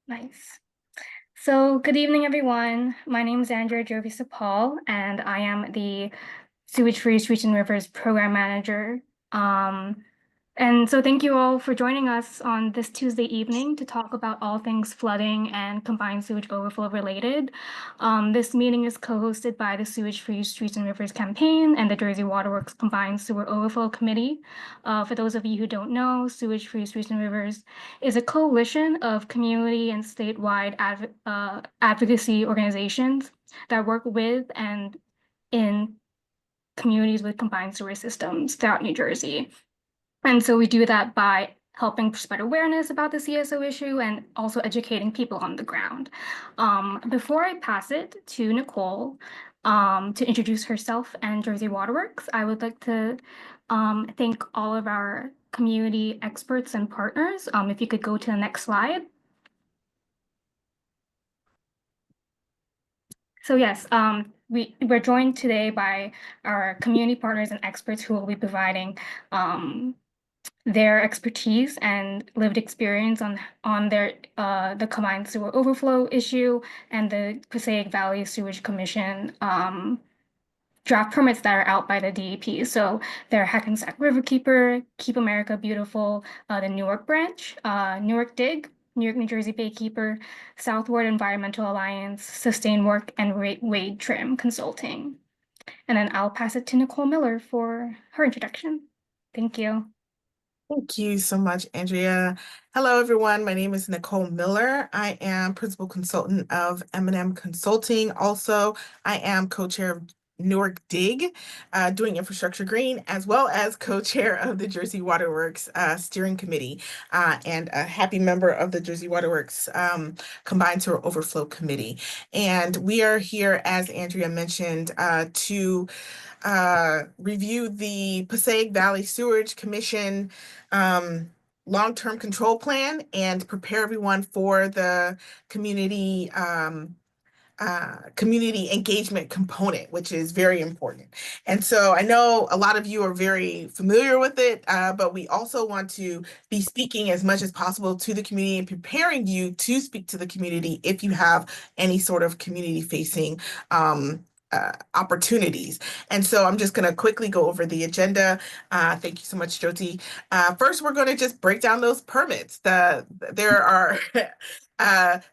Nice. So, good evening, everyone. My name is Andrea Jovis-Paul, and I am the Sewage-Free Streets and Rivers Program Manager. And so thank you all for joining us on this Tuesday evening to talk about all things flooding and combined sewage overflow related. This meeting is co-hosted by the Sewage-Free Streets and Rivers Campaign and the Jersey Waterworks Combined Sewer Overflow Committee. For those of you who don't know, Sewage-Free Streets and Rivers is a coalition of community and statewide advocacy organizations that work with and in communities with combined sewer systems throughout New Jersey. And so we do that by helping spread awareness about the CSO issue and also educating people on the ground. Before I pass it to Nicole to introduce herself and Jersey Waterworks, I would like to thank all of our community experts and partners. If you could go to the next slide. So yes, we're joined today by our community partners and experts who will be providing their expertise and lived experience on their the combined sewer overflow issue and the Passaic Valley Sewerage Commission draft permits that are out by the DEP. So they're Hackensack Riverkeeper, Keep America Beautiful, the Newark branch, NewarkDIG, New York, New Jersey Baykeeper, Southward Environmental Alliance, Sustain Work, and Wade Trim Consulting. And then I'll pass it to Nicole Miller for her introduction. Thank you. Thank you so much, Andrea. Hello, everyone. My name is Nicole Miller. I am Principal Consultant of M&M Consulting. Also, I am co-chair of NewarkDIG, doing infrastructure green, as well as co-chair of the Jersey Waterworks Steering Committee, and a happy member of the Jersey Waterworks Combined Sewer Overflow Committee. And we are here, as Andrea mentioned, to review the Passaic Valley Sewerage Commission long-term control plan and prepare everyone for the community community engagement component, which is very important. And so I know a lot of you are very familiar with it, but we also want to be speaking as much as possible to the community and preparing you to speak to the community if you have any sort of community-facing opportunities. And so I'm just going to quickly go over the agenda. Thank you so much, Jyoti. First, we're going to just break down those permits. There are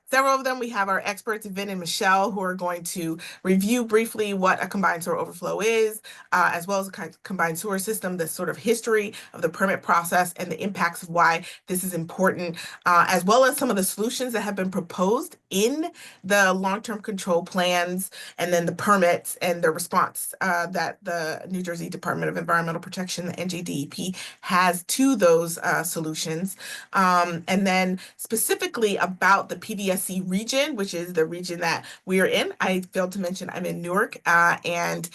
several of them. We have our experts, Vin and Michele, who are going to review briefly what a combined sewer overflow is, as well as a combined sewer system, the sort of history of the permit process and the impacts of why this is important, as well as some of the solutions that have been proposed in the long-term control plans, and then the permits and the response that the New Jersey Department of Environmental Protection, the NJDEP, has to those solutions. And then specifically about the PVSC region, which is the region that we are in. I failed to mention I'm in Newark, and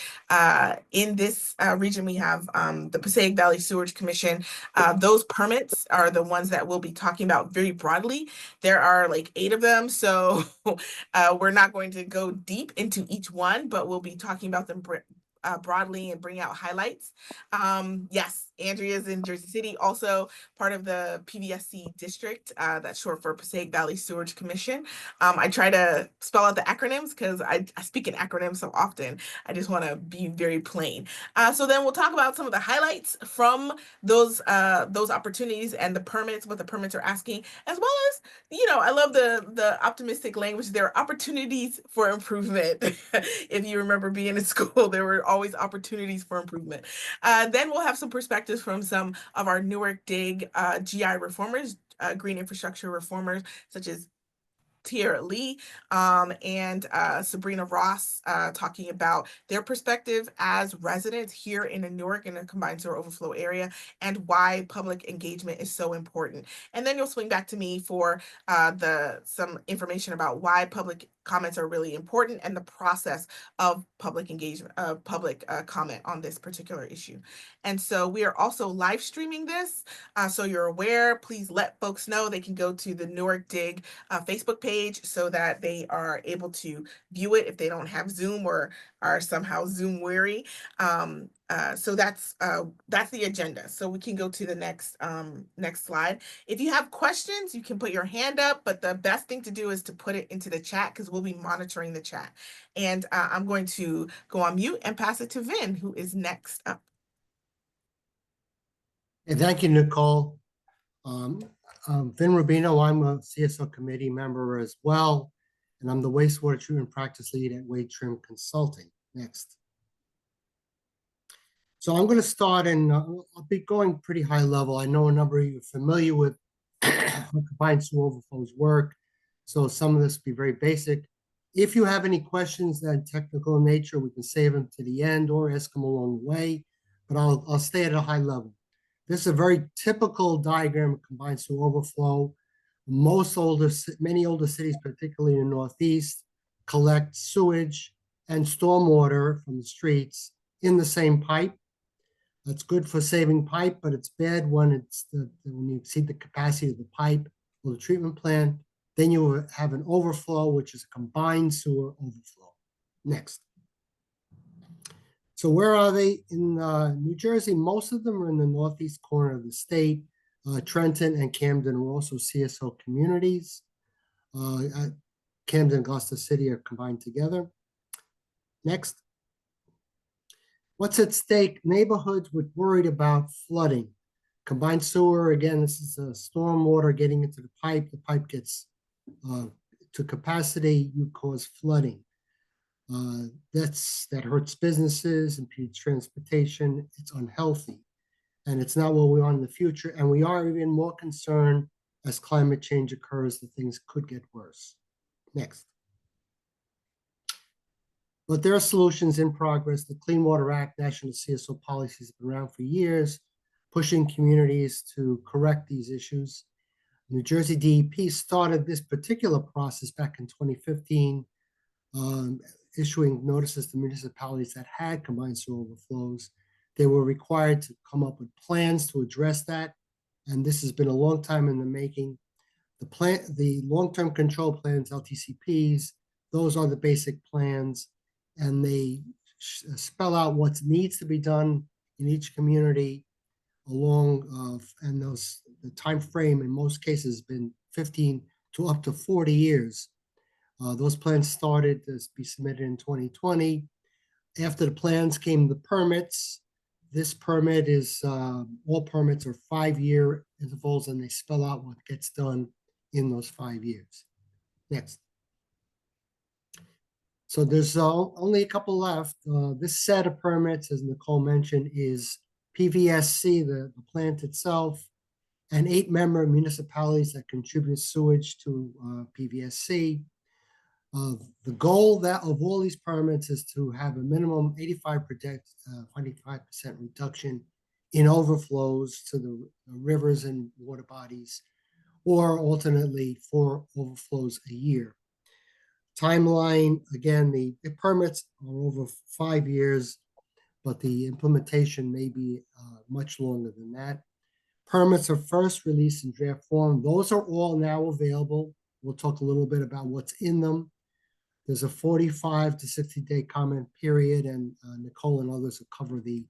in this region we have the Passaic Valley Sewerage Commission. Those permits are the ones that we'll be talking about very broadly. There are like 8 of them, so we're not going to go deep into each one, but we'll be talking about them broadly and bring out highlights. Yes, Andrea's in Jersey City, also part of the PVSC district, that's short for Passaic Valley Sewerage Commission. I try to spell out the acronyms because I speak in acronyms so often. I just want to be very plain. So then we'll talk about some of the highlights from those opportunities and the permits, what the permits are asking, as well as, you know, I love the optimistic language. There are opportunities for improvement. If you remember being in school, there were always opportunities for improvement. Then we'll have some perspectives from some of our NewarkDIG GI reformers, green infrastructure reformers, such as Tiarra and Sabrina Ross, talking about their perspective as residents here in Newark in a combined sewer overflow area and why public engagement is so important. And then you'll swing back to me for some information about why public comments are really important and the process of public engagement, public comment on this particular issue. And so we are also live streaming this, so you're aware. Please let folks know they can go to the NewarkDIG Facebook page so that they are able to view it if they don't have Zoom or are somehow Zoom weary. So that's the agenda. So we can go to the next slide. If you have questions, you can put your hand up, but the best thing to do is to put it into the chat because we'll be monitoring the chat. And I'm going to go on mute and pass it to Vin, who is next up. And thank you, Nicole. Vin Rubino, I'm a CSO committee member as well, and I'm the wastewater treatment practice lead at Wade Trim Consulting. Next. So I'm going to start, and I'll be going pretty high level. I know a number of you are familiar with how combined sewer overflows work, so some of this will be very basic. If you have any questions that are technical in nature, we can save them to the end or ask them along the way, but I'll stay at a high level. This is a very typical diagram of combined sewer overflow. Many older cities, particularly in the Northeast, collect sewage and stormwater from the streets in the same pipe. That's good for saving pipe, but it's bad when when you exceed the capacity of the pipe or the treatment plant. Then you have an overflow, which is a combined sewer overflow. Next. So where are they? In New Jersey, most of them are in the northeast corner of the state. Trenton and Camden are also CSO communities. Camden and Gloucester City are combined together. Next. What's at stake? Neighborhoods with worried about flooding. Combined sewer, again, this is storm water getting into the pipe. The pipe gets to capacity, you cause flooding. That hurts businesses, impedes transportation. It's unhealthy, and it's not what we want in the future. And we are even more concerned as climate change occurs that things could get worse. Next. But there are solutions in progress. The Clean Water Act, National CSO policies have been around for years, pushing communities to correct these issues. New Jersey DEP started this particular process back in 2015, issuing notices to municipalities that had combined sewer overflows. They were required to come up with plans to address that, and this has been a long time in the making. The long-term control plans, LTCPs, those are the basic plans, and they spell out what needs to be done in each community and the time frame in most cases has been 15 to up to 40 years. Those plans started to be submitted in 2020. After the plans came the permits. This permit is, all permits are 5-year intervals, and they spell out what gets done in those 5 years. Next. So there's only a couple left. This set of permits, as Nicole mentioned, is PVSC, the plant itself, and 8 member municipalities that contribute sewage to PVSC. The goal of all these permits is to have a minimum 85% reduction in overflows to the rivers and water bodies, or alternately 4 overflows a year. Timeline, again, the permits are over 5 years, but the implementation may be much longer than that. Permits are first released in draft form. Those are all now available. We'll talk a little bit about what's in them. There's a 45 to 60-day comment period, and Nicole and others will cover the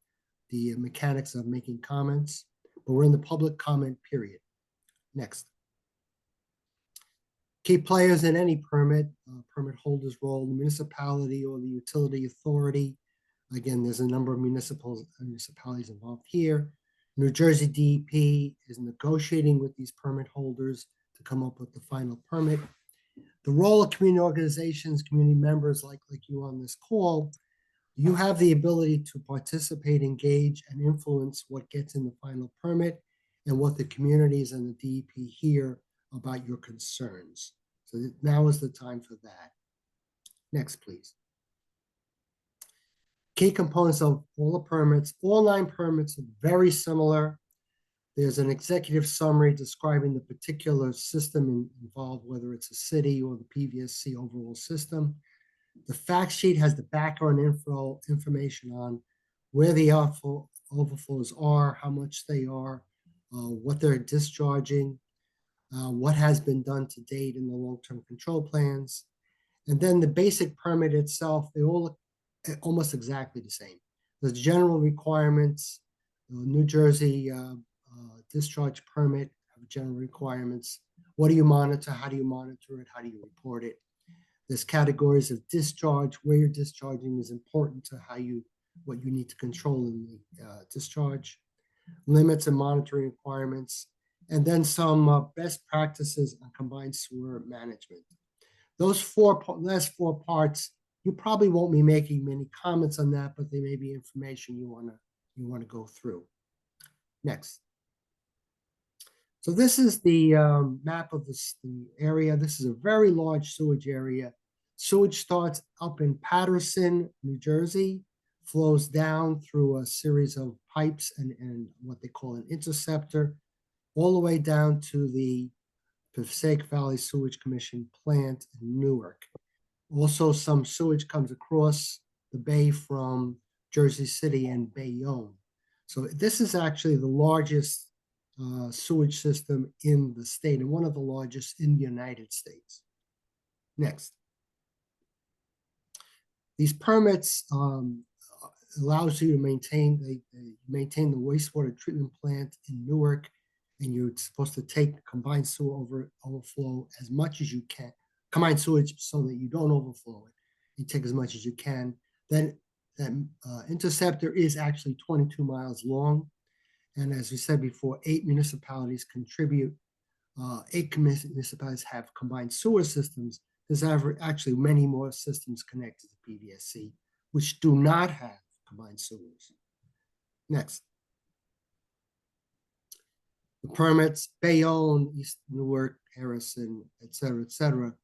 mechanics of making comments, but we're in the public comment period. Next. Key players in any permit holder's role, the municipality or the utility authority. Again, there's a number of municipalities involved here. New Jersey DEP is negotiating with these permit holders to come up with the final permit. The role of community organizations, community members like you on this call, you have the ability to participate, engage, and influence what gets in the final permit and what the communities and the DEP hear about your concerns. So now is the time for that. Next, please. Key components of all the permits. All 9 permits are very similar. There's an executive summary describing the particular system involved, whether it's a city or the PVSC overall system. The fact sheet has the background information on where the overflows are, how much they are, what they're discharging, what has been done to date in the long-term control plans. And then the basic permit itself, they all look almost exactly the same. the general requirements, the New Jersey discharge permit have general requirements. What do you monitor? How do you monitor it? How do you report it? There's categories of discharge. Where you're discharging is important to what you need to control in the discharge. Limits and monitoring requirements, and then some best practices on combined sewer management. Those last four parts, you probably won't be making many comments on that, but they may be information you want to go through. Next. So this is the map of the area. This is a very large sewage area. Sewage starts up in Paterson, New Jersey, flows down through a series of pipes and what they call an interceptor, all the way down to the Passaic Valley Sewerage Commission plant in Newark. Also, some sewage comes across the bay from Jersey City and Bayonne. So this is actually the largest sewage system in the state and one of the largest in the United States. Next. These permits allows you to maintain the wastewater treatment plant in Newark, and you're supposed to take combined sewer overflow as much as you can, combined sewage so that you don't overflow it. You take as much as you can. Then that interceptor is actually 22 miles long. And as we said before, 8 municipalities contribute. 8 municipalities have combined sewer systems. There's actually many more systems connected to PVSC, which do not have combined sewers. Next. The permits, Bayonne, East Newark, Harrison, et cetera,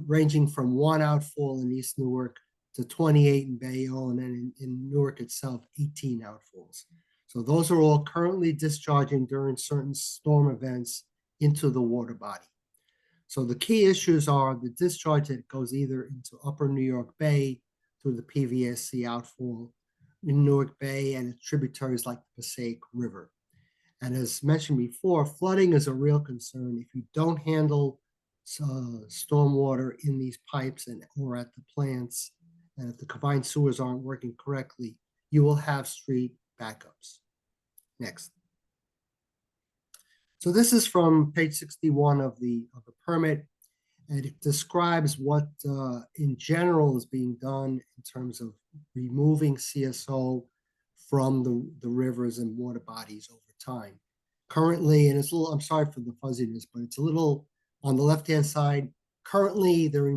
ranging from 1 outfall in East Newark to 28 in Bayonne, and in Newark itself, 18 outfalls. So those are all currently discharging during certain storm events into the water body. So the key issues are the discharge that goes either into Upper New York Bay through the PVSC outfall in Newark Bay and its tributaries like the Passaic River. And as mentioned before, flooding is a real concern. If you don't handle stormwater in these pipes or at the plants, and if the combined sewers aren't working correctly, you will have street backups. Next. So this is from page 61 of the permit, and it describes what in general is being done in terms of removing CSO from the rivers and water bodies over time. Currently, and it's a little, I'm sorry for the fuzziness, but it's a little on the left-hand side. Currently, they're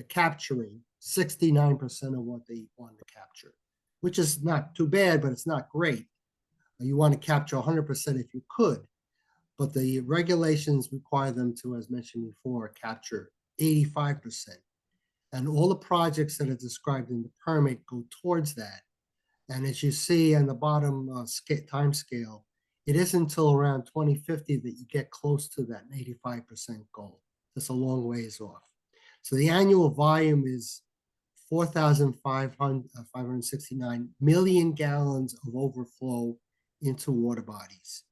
capturing 69% of what they want to capture, which is not too bad, but it's not great. You want to capture 100% if you could, but the regulations require them to, as mentioned before, capture 85%. And all the projects that are described in the permit go towards that. And as you see on the bottom time scale, it isn't until around 2050 that you get close to that 85% goal. That's a long ways off. So the annual volume is 4,569 million gallons of overflow into water bodies.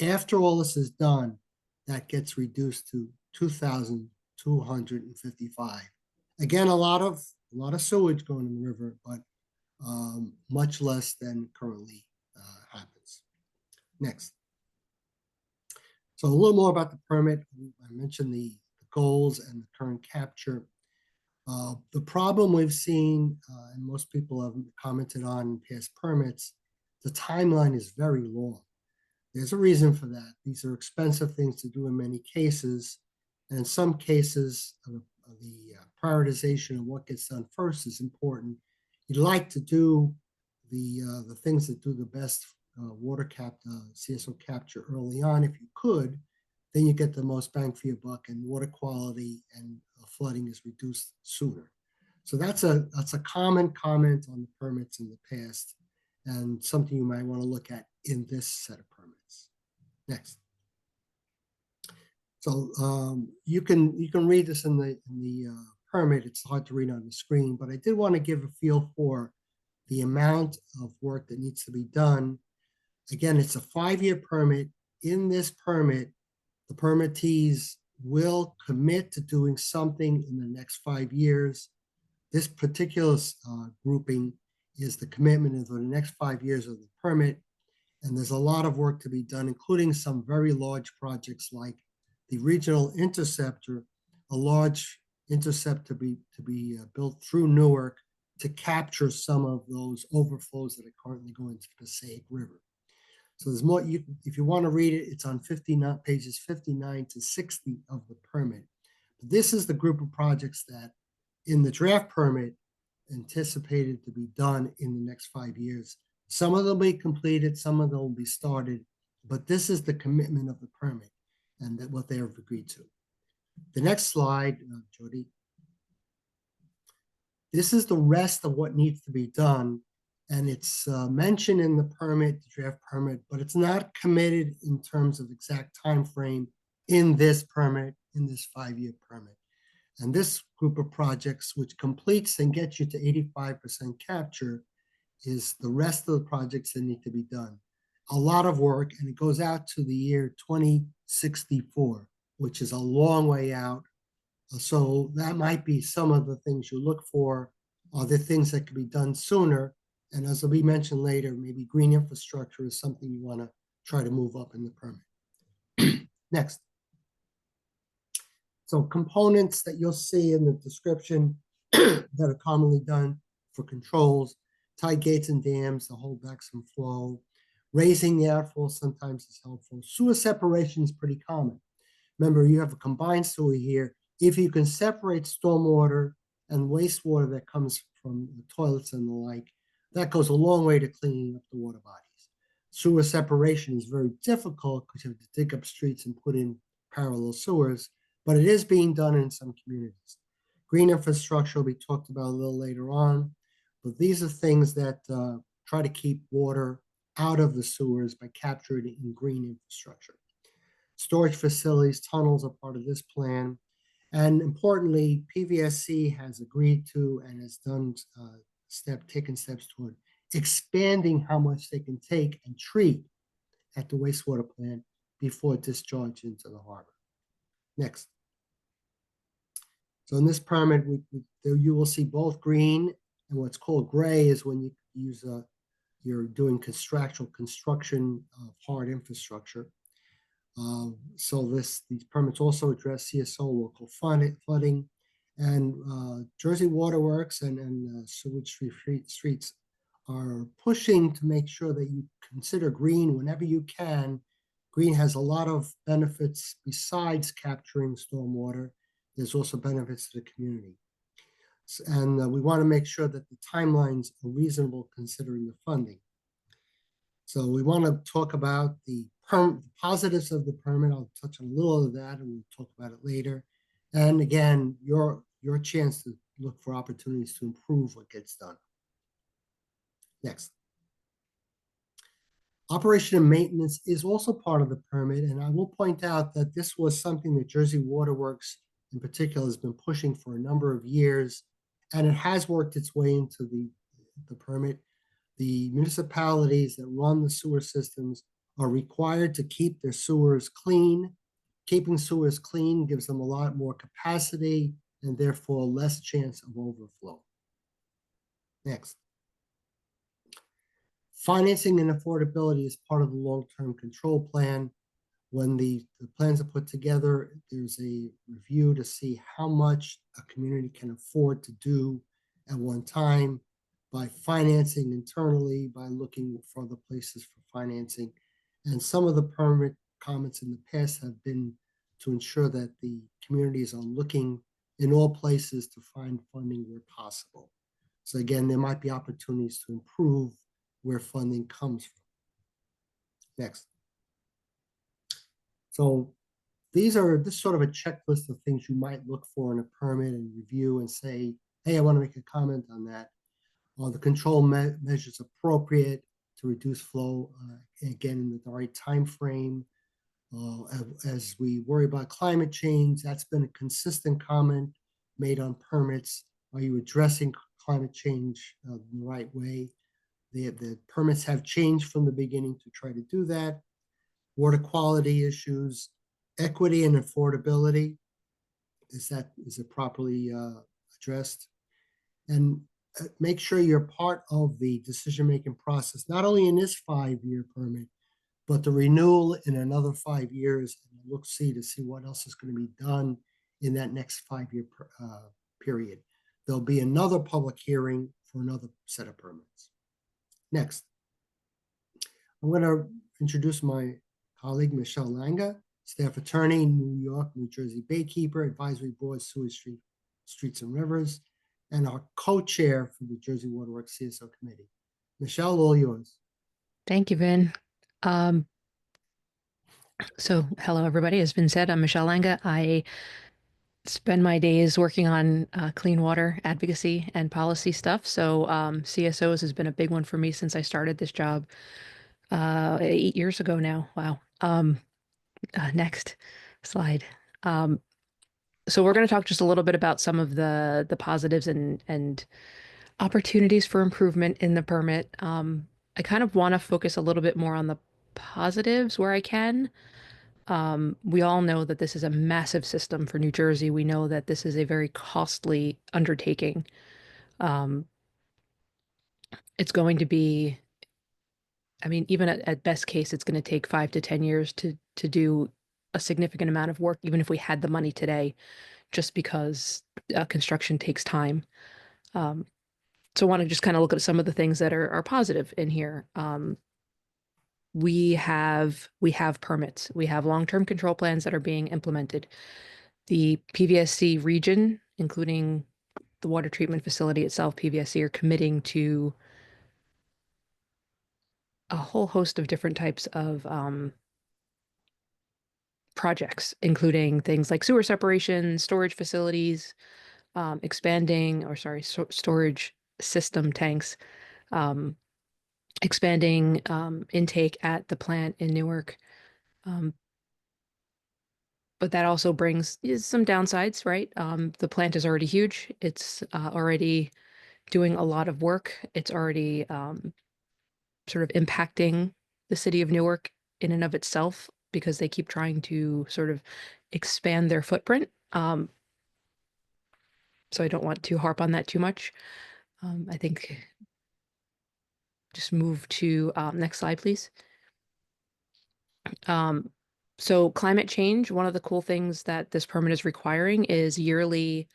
After all this is done, that gets reduced to 2,255. Again, a lot of sewage going in the river, but much less than currently happens. Next. So a little more about the permit. I mentioned the goals and the current capture. The problem we've seen, and most people have commented on in past permits, the timeline is very long. There's a reason for that. These are expensive things to do in many cases. And in some cases, the prioritization of what gets done first is important. You'd like to do the things that do the best water CSO capture early on if you could, then you get the most bang for your buck, and water quality and flooding is reduced sooner. So that's a common comment on the permits in the past, and something you might want to look at in this set of permits. Next. So you can read this in the permit. It's hard to read on the screen, but I did want to give a feel for the amount of work that needs to be done. Again, it's a 5-year permit. In this permit, the permittees will commit to doing something in the next 5 years. This particular grouping is the commitment over the next 5 years of the permit. And there's a lot of work to be done, including some very large projects like the regional interceptor, a large intercept to be built through Newark to capture some of those overflows that are currently going to the Passaic River. So there's more, if you want to read it, it's on pages 59 to 60 of the permit. But this is the group of projects that in the draft permit anticipated to be done in the next 5 years. Some of them will be completed, some of them will be started, but this is the commitment of the permit and that what they have agreed to. The next slide, Jody. This is the rest of what needs to be done, and it's mentioned in the permit, the draft permit, but it's not committed in terms of exact time frame in this permit, in this 5-year permit. And this group of projects, which completes and gets you to 85% capture, is the rest of the projects that need to be done. A lot of work, and it goes out to the year 2064, which is a long way out. So that might be some of the things you look for. Are there things that could be done sooner? And as will be mentioned later, maybe green infrastructure is something you want to try to move up in the permit. Next. So components that you'll see in the description that are commonly done for controls, tie gates and dams to hold back some flow. Raising the outflow sometimes is helpful. Sewer separation is pretty common. Remember, you have a combined sewer here. If you can separate stormwater and wastewater that comes from the toilets and the like, that goes a long way to cleaning up the water bodies. Sewer separation is very difficult because you have to dig up streets and put in parallel sewers, but it is being done in some communities. Green infrastructure will be talked about a little later on, but these are things that try to keep water out of the sewers by capturing it in green infrastructure. Storage facilities, tunnels are part of this plan. And importantly, PVSC has agreed to and has done taken steps toward expanding how much they can take and treat at the wastewater plant before discharge into the harbor. Next. So in this permit, you will see both green and what's called gray is when you use you're doing construction of hard infrastructure. So these permits also address CSO local flooding, and Jersey Waterworks and Sewage-Free Streets are pushing to make sure that you consider green whenever you can. Green has a lot of benefits besides capturing stormwater. There's also benefits to the community. And we want to make sure that the timelines are reasonable considering the funding. So we want to talk about the positives of the permit. I'll touch on a little of that and we'll talk about it later. And again, your chance to look for opportunities to improve what gets done. Next. Operation and maintenance is also part of the permit. And I will point out that this was something that Jersey Waterworks in particular has been pushing for a number of years, and it has worked its way into the permit. The municipalities that run the sewer systems are required to keep their sewers clean. Keeping sewers clean gives them a lot more capacity and therefore less chance of overflow. Next. Financing and affordability is part of the long-term control plan. When the plans are put together, there's a review to see how much a community can afford to do at one time by financing internally, by looking for other places for financing. And some of the permit comments in the past have been to ensure that the communities are looking in all places to find funding where possible. So again, there might be opportunities to improve where funding comes from. Next. So this sort of a checklist of things you might look for in a permit and review and say, hey, I want to make a comment on that. Are the control measures appropriate to reduce flow, again, in the right time frame? As we worry about climate change, that's been a consistent comment made on permits. Are you addressing climate change in the right way? The permits have changed from the beginning to try to do that. Water quality issues, equity and affordability. Is it properly addressed? And make sure you're part of the decision-making process, not only in this 5-year permit, but the renewal in another 5 years, and see to see what else is going to be done in that next 5-year period. There'll be another public hearing for another set of permits. Next, I'm going to introduce my colleague, Michele Langa, staff attorney, New York, New Jersey Baykeeper, Advisory Board, Sewage-Free Streets and Rivers, and our co-chair for the Jersey Waterworks CSO Committee. Michele, all yours. Thank you, Vin. So hello, everybody. As Vin said, I'm Michele Langa. I spend my days working on clean water advocacy and policy stuff. So CSOs has been a big one for me since I started this job 8 years ago now. Wow. Next slide. So we're going to talk just a little bit about some of the positives and opportunities for improvement in the permit. I kind of want to focus a little bit more on the positives where I can. We all know that this is a massive system for New Jersey. We know that this is a very costly undertaking. It's going to be, I mean, even at best case, it's going to take 5 to 10 years to do a significant amount of work, even if we had the money today, just because construction takes time. So I want to just kind of look at some of the things that are positive in here. We have permits. We have long-term control plans that are being implemented. The PVSC region, including the water treatment facility itself, PVSC, are committing to a whole host of different types of projects, including things like sewer separation, storage facilities, storage system tanks, expanding intake at the plant in Newark. But that also brings some downsides, right? The plant is already huge. It's already doing a lot of work. It's already sort of impacting the city of Newark in and of itself because they keep trying to sort of expand their footprint. So I don't want to harp on that too much. I think just move to next slide, please. So climate change, one of the cool things that this permit is requiring is yearly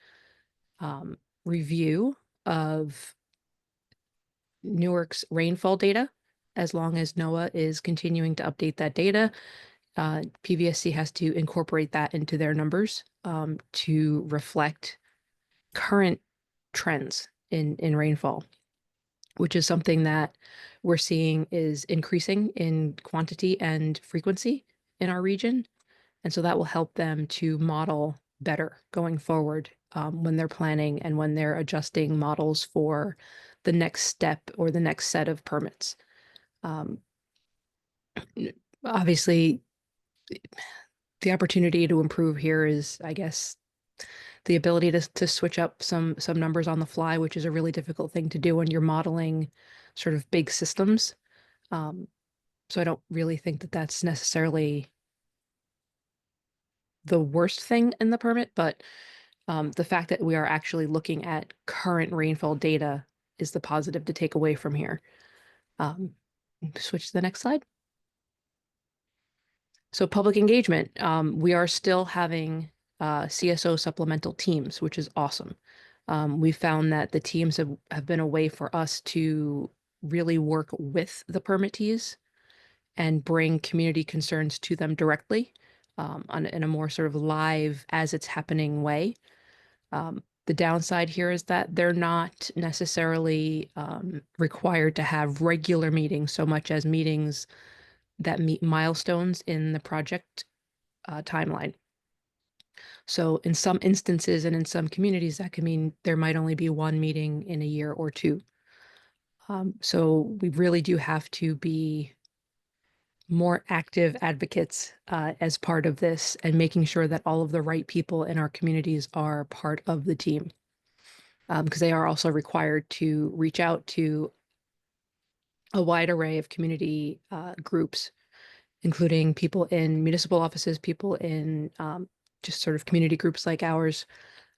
review of Newark's rainfall data. As long as NOAA is continuing to update that data, PVSC has to incorporate that into their numbers to reflect current trends in rainfall, which is something that we're seeing is increasing in quantity and frequency in our region. And so that will help them to model better going forward when they're planning and when they're adjusting models for the next step or the next set of permits. Obviously, the opportunity to improve here is, I guess, the ability to switch up some numbers on the fly, which is a really difficult thing to do when you're modeling sort of big systems. So I don't really think that that's necessarily the worst thing in the permit, but the fact that we are actually looking at current rainfall data is the positive to take away from here. Switch to the next slide. So public engagement, we are still having CSO supplemental teams, which is awesome. We found that the teams have been a way for us to really work with the permittees and bring community concerns to them directly in a more sort of live, as it's happening way. The downside here is that they're not necessarily required to have regular meetings so much as meetings that meet milestones in the project timeline. So in some instances and in some communities, that could mean there might only be one meeting in a year or two. So we really do have to be more active advocates as part of this and making sure that all of the right people in our communities are part of the team. Because they are also required to reach out to a wide array of community groups, including people in municipal offices, people in just sort of community groups like ours,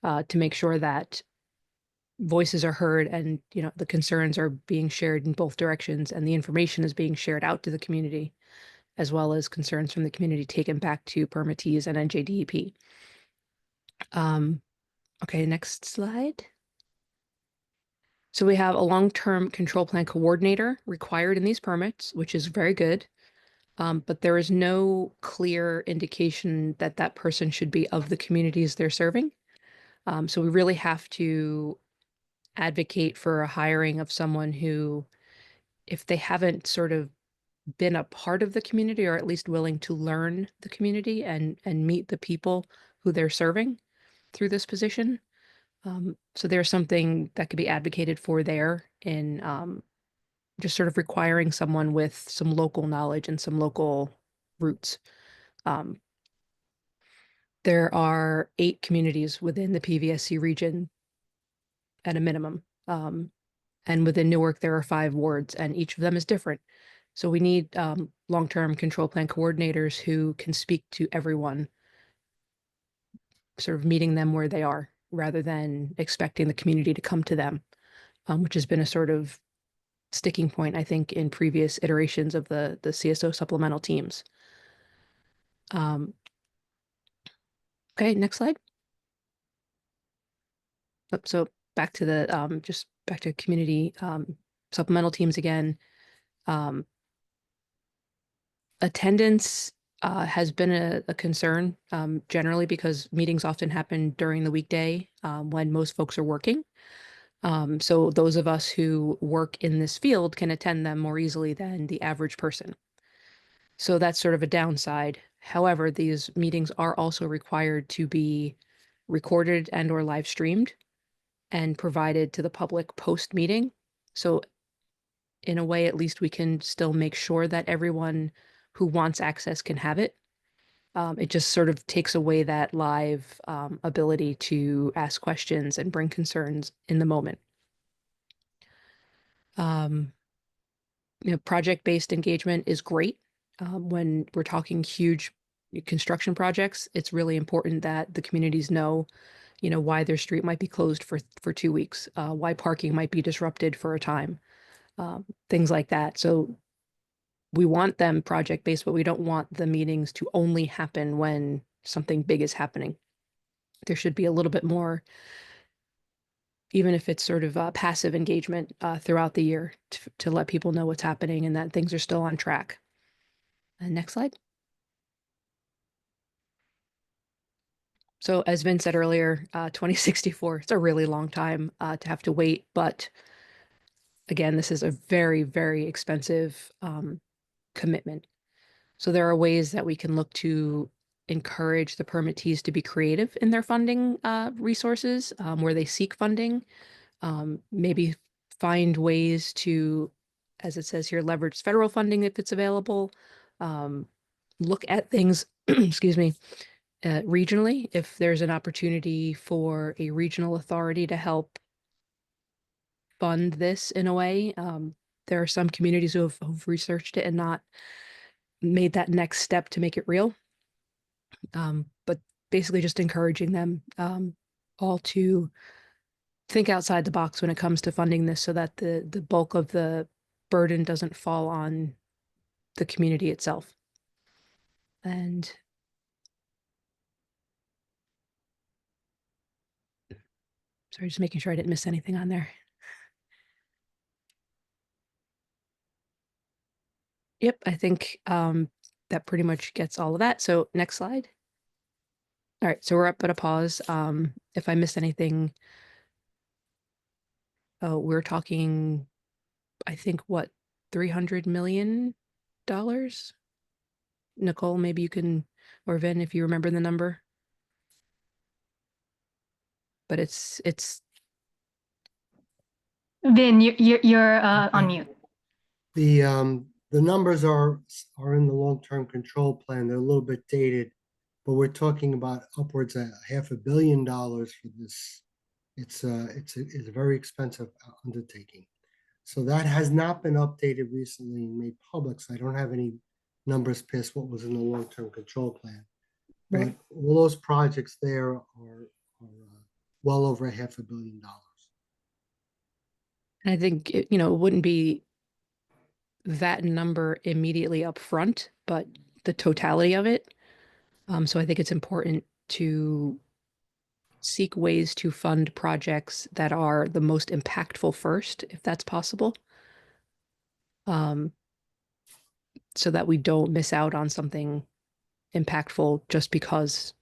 to make sure that voices are heard, and the concerns are being shared in both directions, and the information is being shared out to the community, as well as concerns from the community taken back to permittees and NJDEP. Okay, next slide. So we have a long-term control plan coordinator required in these permits, which is very good. But there is no clear indication that that person should be of the communities they're serving. So we really have to advocate for a hiring of someone who, if they haven't sort of been a part of the community, or at least willing to learn the community and meet the people who they're serving through this position. So there's something that could be advocated for there in just sort of requiring someone with some local knowledge and some local roots. There are 8 communities within the PVSC region at a minimum. And within Newark, there are 5 wards, and each of them is different. So we need long-term control plan coordinators who can speak to everyone, sort of meeting them where they are, rather than expecting the community to come to them, which has been a sort of sticking point, I think, in previous iterations of the CSO supplemental teams. Okay, next slide. So back to the just back to community supplemental teams again. Attendance has been a concern generally, because meetings often happen during the weekday when most folks are working. So those of us who work in this field can attend them more easily than the average person. So that's sort of a downside. However, these meetings are also required to be recorded and or live streamed and provided to the public post meeting. So in a way, at least we can still make sure that everyone who wants access can have it. It just sort of takes away that live ability to ask questions and bring concerns in the moment. Project-based engagement is great. When we're talking huge construction projects, it's really important that the communities know, why their street might be closed for 2 weeks, why parking might be disrupted for a time, things like that. So we want them project-based, but we don't want the meetings to only happen when something big is happening. There should be a little bit more, even if it's sort of passive engagement throughout the year to let people know what's happening and that things are still on track. And next slide. So as Vin said earlier, 2064, it's a really long time to have to wait. But again, this is a very, very expensive commitment. So there are ways that we can look to encourage the permittees to be creative in their funding resources where they seek funding. Maybe find ways to, as it says here, leverage federal funding if it's available. Look at things, excuse me, regionally, if there's an opportunity for a regional authority to help fund this in a way. There are some communities who've researched it and not made that next step to make it real. But basically just encouraging them all to think outside the box when it comes to funding this, so that the bulk of the burden doesn't fall on the community itself. And sorry, just making sure I didn't miss anything on there. Yep, I think that pretty much gets all of that. So next slide. All right, so we're up at a pause. If I missed anything, we're talking, I think, what, $300 million? Nicole, maybe you can, or Vin, if you remember the number. But it's Vin, you're on mute. The numbers are in the long-term control plan. They're a little bit dated, but we're talking about upwards of $500 million for this. It's a very expensive undertaking. So that has not been updated recently and made public. So I don't have any numbers past what was in the long-term control plan. Right. But all those projects there are well over $500 million. And I think, it wouldn't be that number immediately up front, but the totality of it. So I think it's important to seek ways to fund projects that are the most impactful first, if that's possible. So that we don't miss out on something impactful just because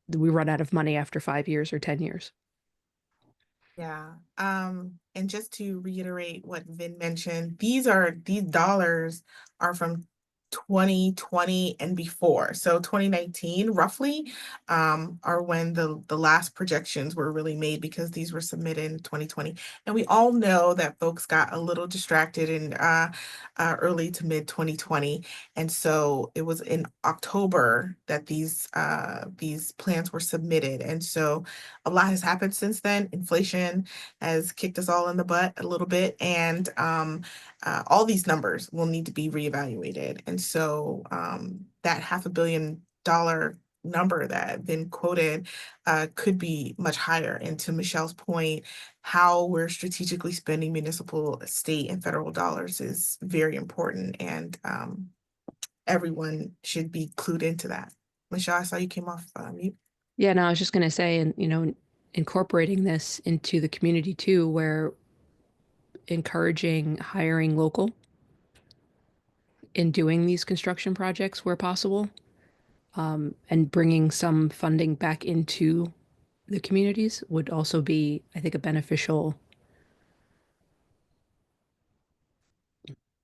we run out of money after 5 years or 10 years. Yeah. And just to reiterate what Vin mentioned, these dollars are from 2020 and before. So 2019 roughly are when the last projections were really made, because these were submitted in 2020. And we all know that folks got a little distracted in early to mid 2020. And so it was in October that these plans were submitted. And so a lot has happened since then. Inflation has kicked us all in the butt a little bit, and all these numbers will need to be reevaluated. And so that $500 million number that been quoted could be much higher. And to Michelle's point, how we're strategically spending municipal, state, and federal dollars is very important, and everyone should be clued into that. Michelle, I saw you came off mute. Yeah, no, I was just going to say, and incorporating this into the community too, where encouraging hiring local in doing these construction projects where possible, and bringing some funding back into the communities would also be, I think, a beneficial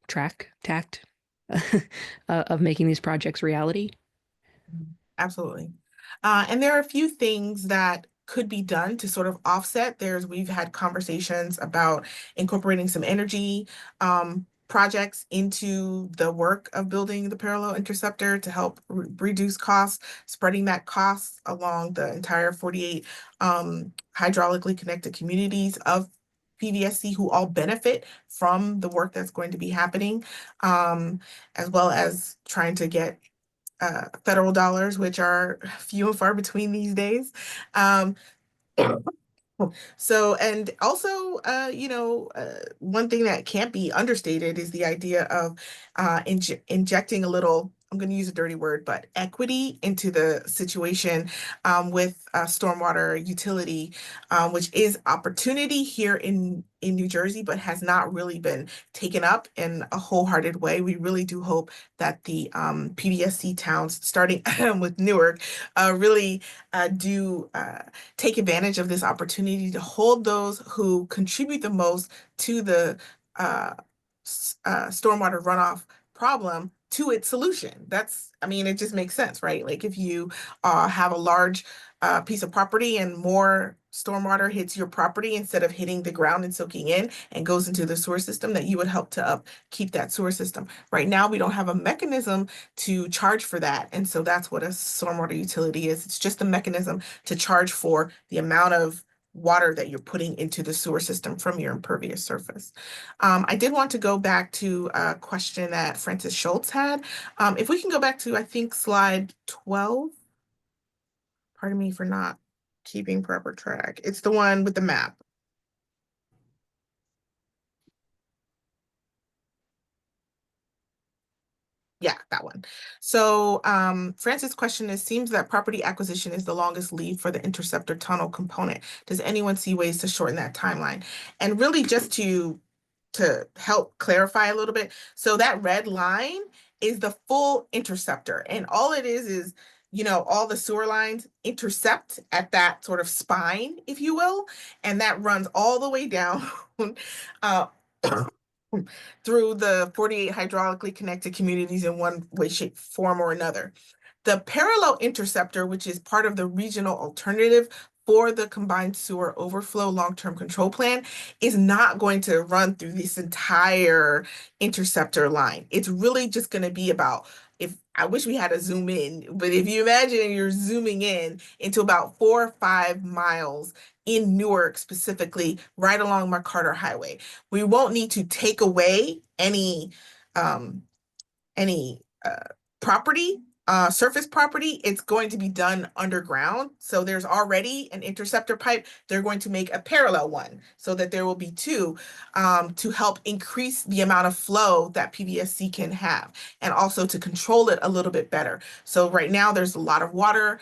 tact of making these projects reality. Absolutely. And there are a few things that could be done to sort of offset. We've had conversations about incorporating some energy projects into the work of building the parallel interceptor to help reduce costs, spreading that cost along the entire 48 hydraulically connected communities of PVSC, who all benefit from the work that's going to be happening, as well as trying to get federal dollars, which are few and far between these days. So, and also, one thing that can't be understated is the idea of injecting a little, I'm going to use a dirty word, but equity into the situation with stormwater utility, which is opportunity here in New Jersey, but has not really been taken up in a wholehearted way. We really do hope that the PVSC towns, starting with Newark, really do take advantage of this opportunity to hold those who contribute the most to the stormwater runoff problem to its solution. It just makes sense, right? Like if you have a large piece of property and more stormwater hits your property instead of hitting the ground and soaking in and goes into the sewer system, that you would help to upkeep that sewer system. Right now, we don't have a mechanism to charge for that. And so that's what a stormwater utility is. It's just a mechanism to charge for the amount of water that you're putting into the sewer system from your impervious surface. I did want to go back to a question that Francis Schultz had. If we can go back to, I think, slide 12. Pardon me for not keeping proper track. It's the one with the map. Yeah, that one. So Francis' question is, seems that property acquisition is the longest lead for the interceptor tunnel component. Does anyone see ways to shorten that timeline? And really just to help clarify a little bit, so that red line is the full interceptor. And all it is, all the sewer lines intercept at that sort of spine, if you will, and that runs all the way down through the 48 hydraulically connected communities in one way, shape, form, or another. The parallel interceptor, which is part of the regional alternative for the combined sewer overflow long-term control plan, is not going to run through this entire interceptor line. It's really just going to be about, I wish we had a zoom in, but if you imagine you're zooming in into about 4 or 5 miles in Newark, specifically right along McCarter Highway. We won't need to take away any property surface property, it's going to be done underground. So there's already an interceptor pipe. They're going to make a parallel one so that there will be two to help increase the amount of flow that PVSC can have, and also to control it a little bit better. So right now there's a lot of water.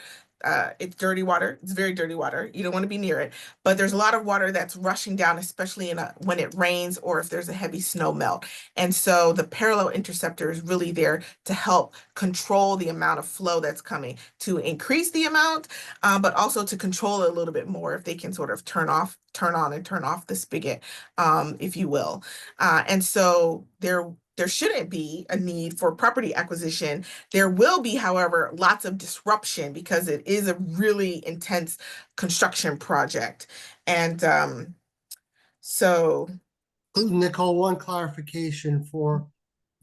It's dirty water. It's very dirty water. You don't want to be near it. But there's a lot of water that's rushing down, especially when it rains or if there's a heavy snow melt. And so the parallel interceptor is really there to help control the amount of flow that's coming, to increase the amount, but also to control it a little bit more if they can sort of turn on and turn off the spigot, if you will. And so there shouldn't be a need for property acquisition. There will be, however, lots of disruption because it is a really intense construction project. And so Nicole, one clarification for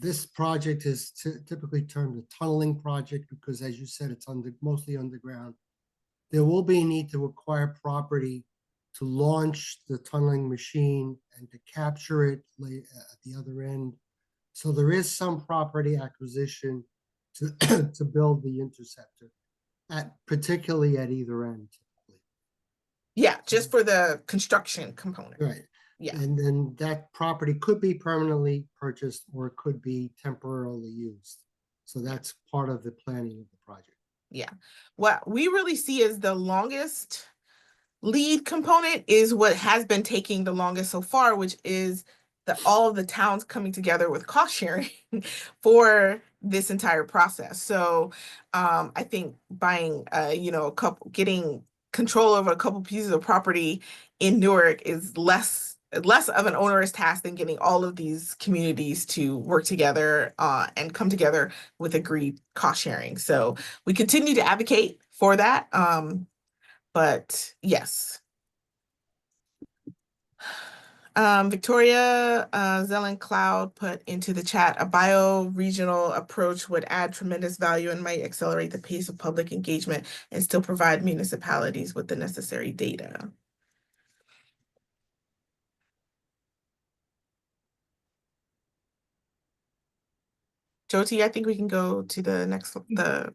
this project is typically termed a tunneling project because, as you said, it's mostly underground. There will be a need to acquire property to launch the tunneling machine and to capture it at the other end. So there is some property acquisition to to build the interceptor, particularly at either end. Typically. Yeah, just for the construction component. Right. Yeah. And then that property could be permanently purchased or it could be temporarily used. So that's part of the planning of the project. Yeah. What we really see as the longest lead component is what has been taking the longest so far, which is all of the towns coming together with cost sharing for this entire process. So I think buying, getting control over a couple pieces of property in Newark is less of an onerous task than getting all of these communities to work together and come together with agreed cost sharing. So we continue to advocate for that. But yes. Victoria Zelen Cloud put into the chat, a bio-regional approach would add tremendous value and might accelerate the pace of public engagement and still provide municipalities with the necessary data. Jyoti, I think we can go to the next. Did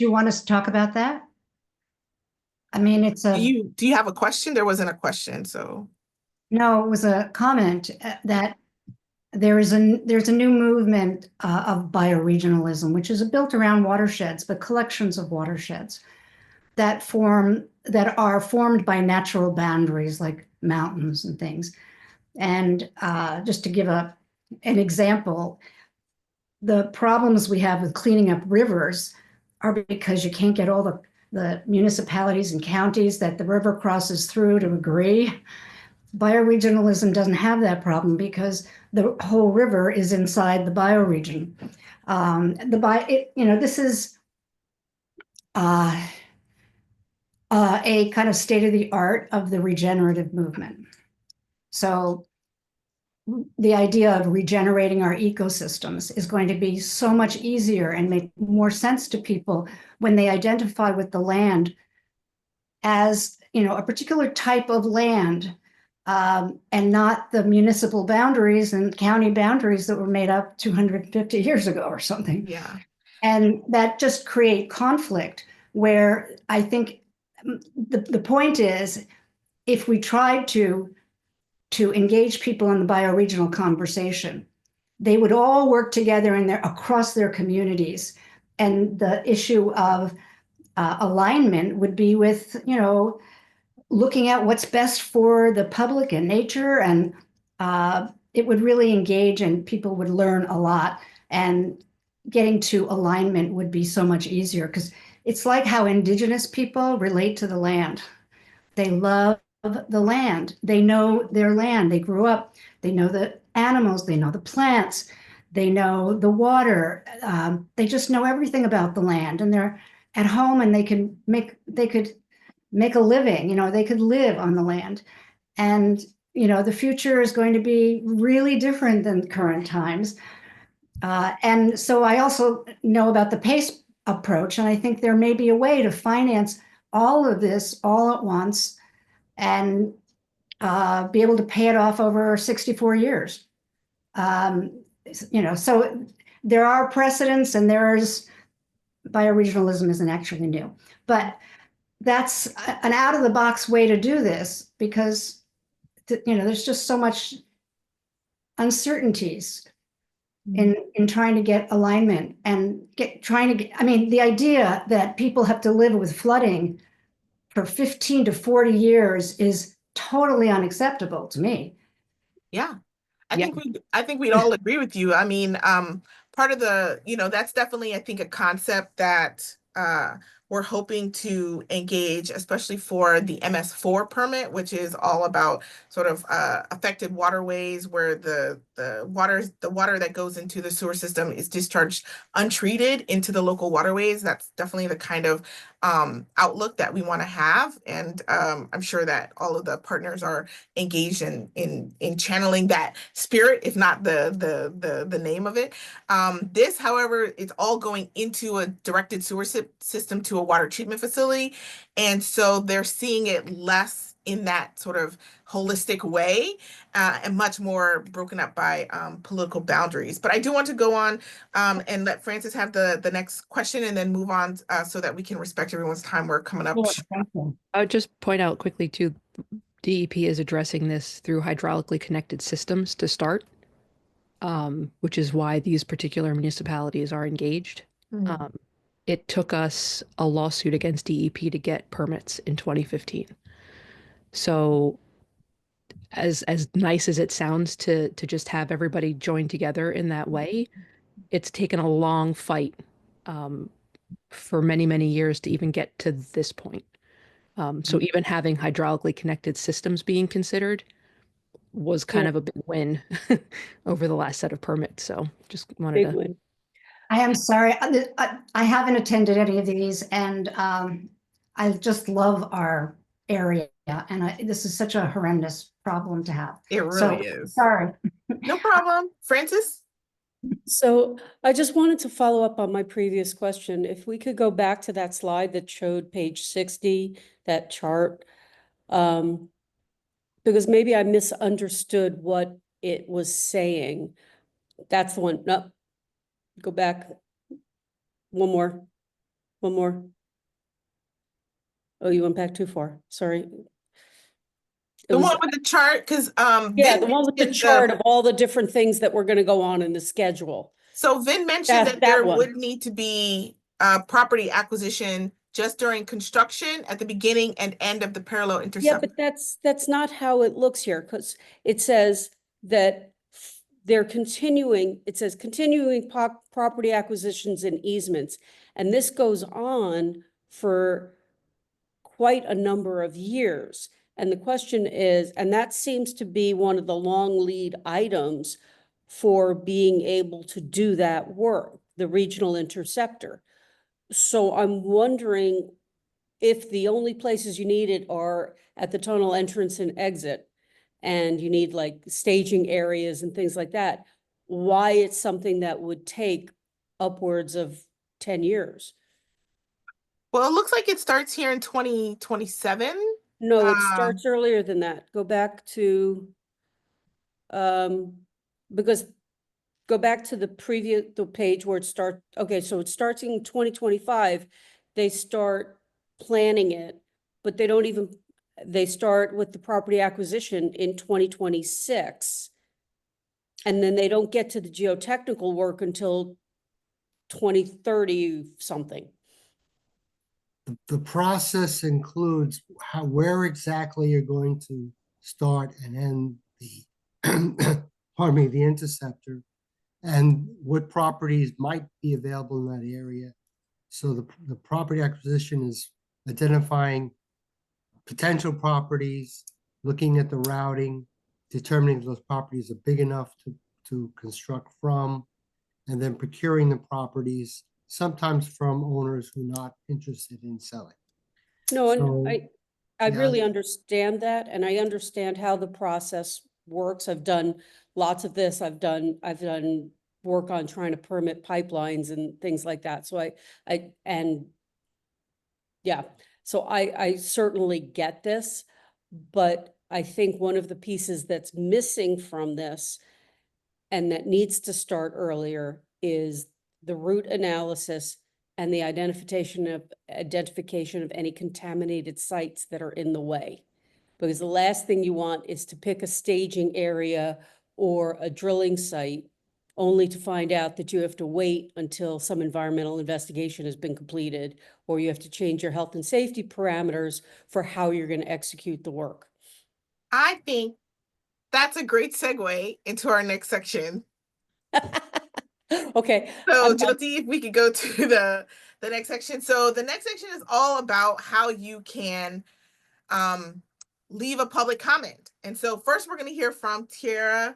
you want us to talk about that? I mean, it's a. Do you have a question? There wasn't a question, so. No, it was a comment that there's a new movement of bioregionalism, which is built around watersheds, but collections of watersheds that are formed by natural boundaries like mountains and things. And just to give an example, the problems we have with cleaning up rivers are because you can't get all the municipalities and counties that the river crosses through to agree. Bioregionalism doesn't have that problem because the whole river is inside the bioregion. This is a kind of state of the art of the regenerative movement. So the idea of regenerating our ecosystems is going to be so much easier and make more sense to people when they identify with the land as, a particular type of land. And not the municipal boundaries and county boundaries that were made up 250 years ago or something. Yeah. And that just create conflict where I think the point is, if we tried to engage people in the bioregional conversation, they would all work together across their communities. And the issue of alignment would be with, looking at what's best for the public and nature, and it would really engage and people would learn a lot, and getting to alignment would be so much easier because it's like how indigenous people relate to the land. They love the land. They know their land. They grew up. They know the animals. They know the plants. They know the water. They just know everything about the land, and they're at home and they could make a living, they could live on the land. And, the future is going to be really different than current times. And so I also know about the PACE approach, and I think there may be a way to finance all of this all at once and be able to pay it off over 64 years. So there are precedents and there's bioregionalism isn't actually new, but that's an out of the box way to do this because, you know, there's just so much uncertainties in trying to get alignment and I mean, the idea that people have to live with flooding for 15 to 40 years is totally unacceptable to me. Yeah. Yeah. I think we'd all agree with you. I mean, part of the, you know, that's definitely, I think, a concept that we're hoping to engage, especially for the MS4 permit, which is all about sort of affected waterways where the water that goes into the sewer system is discharged untreated into the local waterways. That's definitely the kind of outlook that we want to have. And I'm sure that all of the partners are engaged in channeling that spirit, if not the name of it. This, however, it's all going into a directed sewer system to a water treatment facility. And so they're seeing it less in that sort of holistic way and much more broken up by political boundaries. But I do want to go on and let Francis have the next question and then move on so that we can respect everyone's time. We're coming up. I would just point out quickly too, DEP is addressing this through hydraulically connected systems to start, which is why these particular municipalities are engaged. It took us a lawsuit against DEP to get permits in 2015. So as nice as it sounds to just have everybody join together in that way, it's taken a long fight for many, many years to even get to this point. So even having hydraulically connected systems being considered was kind of a big win over the last set of permits. So just wanted to. Win. I am sorry. I haven't attended any of these, and I just love our area. And this is such a horrendous problem to have. It really is. Sorry. No problem. Francis? So I just wanted to follow up on my previous question. If we could go back to that slide that showed page 60, that chart, because maybe I misunderstood what it was saying. That's the one. No, go back. One more. Oh, you went back too far. Sorry. The one with the chart, because yeah, the one with the chart of all the different things that were going to go on in the schedule. So Vin mentioned that there would need to be property acquisition just during construction at the beginning and end of the parallel intercept. Yeah, but that's not how it looks here, because it says that they're continuing, it says continuing property acquisitions and easements. And this goes on for quite a number of years. And the question is, and that seems to be one of the long lead items for being able to do that work, the regional interceptor. So I'm wondering if the only places you need it are at the tunnel entrance and exit, and you need like staging areas and things like that, why it's something that would take upwards of 10 years. Well, it looks like it starts here in 2027. No, it starts earlier than that. Go back to, because go back to the page where it starts. Okay, so it starts in 2025. They start planning it, but they don't even, they start with the property acquisition in 2026. And then they don't get to the geotechnical work until 2030 something. The process includes where exactly you're going to start and end the, pardon me, the interceptor, and what properties might be available in that area. So the property acquisition is identifying potential properties, looking at the routing, determining if those properties are big enough to construct from, and then procuring the properties, sometimes from owners who are not interested in selling. No, and So, I yeah. really understand that, and I understand how the process works. I've done lots of this. I've done work on trying to permit pipelines and things like that. So I certainly get this, but I think one of the pieces that's missing from this and that needs to start earlier is the root analysis and the identification of any contaminated sites that are in the way. Because the last thing you want is to pick a staging area or a drilling site only to find out that you have to wait until some environmental investigation has been completed, or you have to change your health and safety parameters for how you're going to execute the work. I think that's a great segue into our next section. Okay. So Jyoti, if we could go to the next section. So the next section is all about how you can leave a public comment. And so first we're going to hear from Tiarra,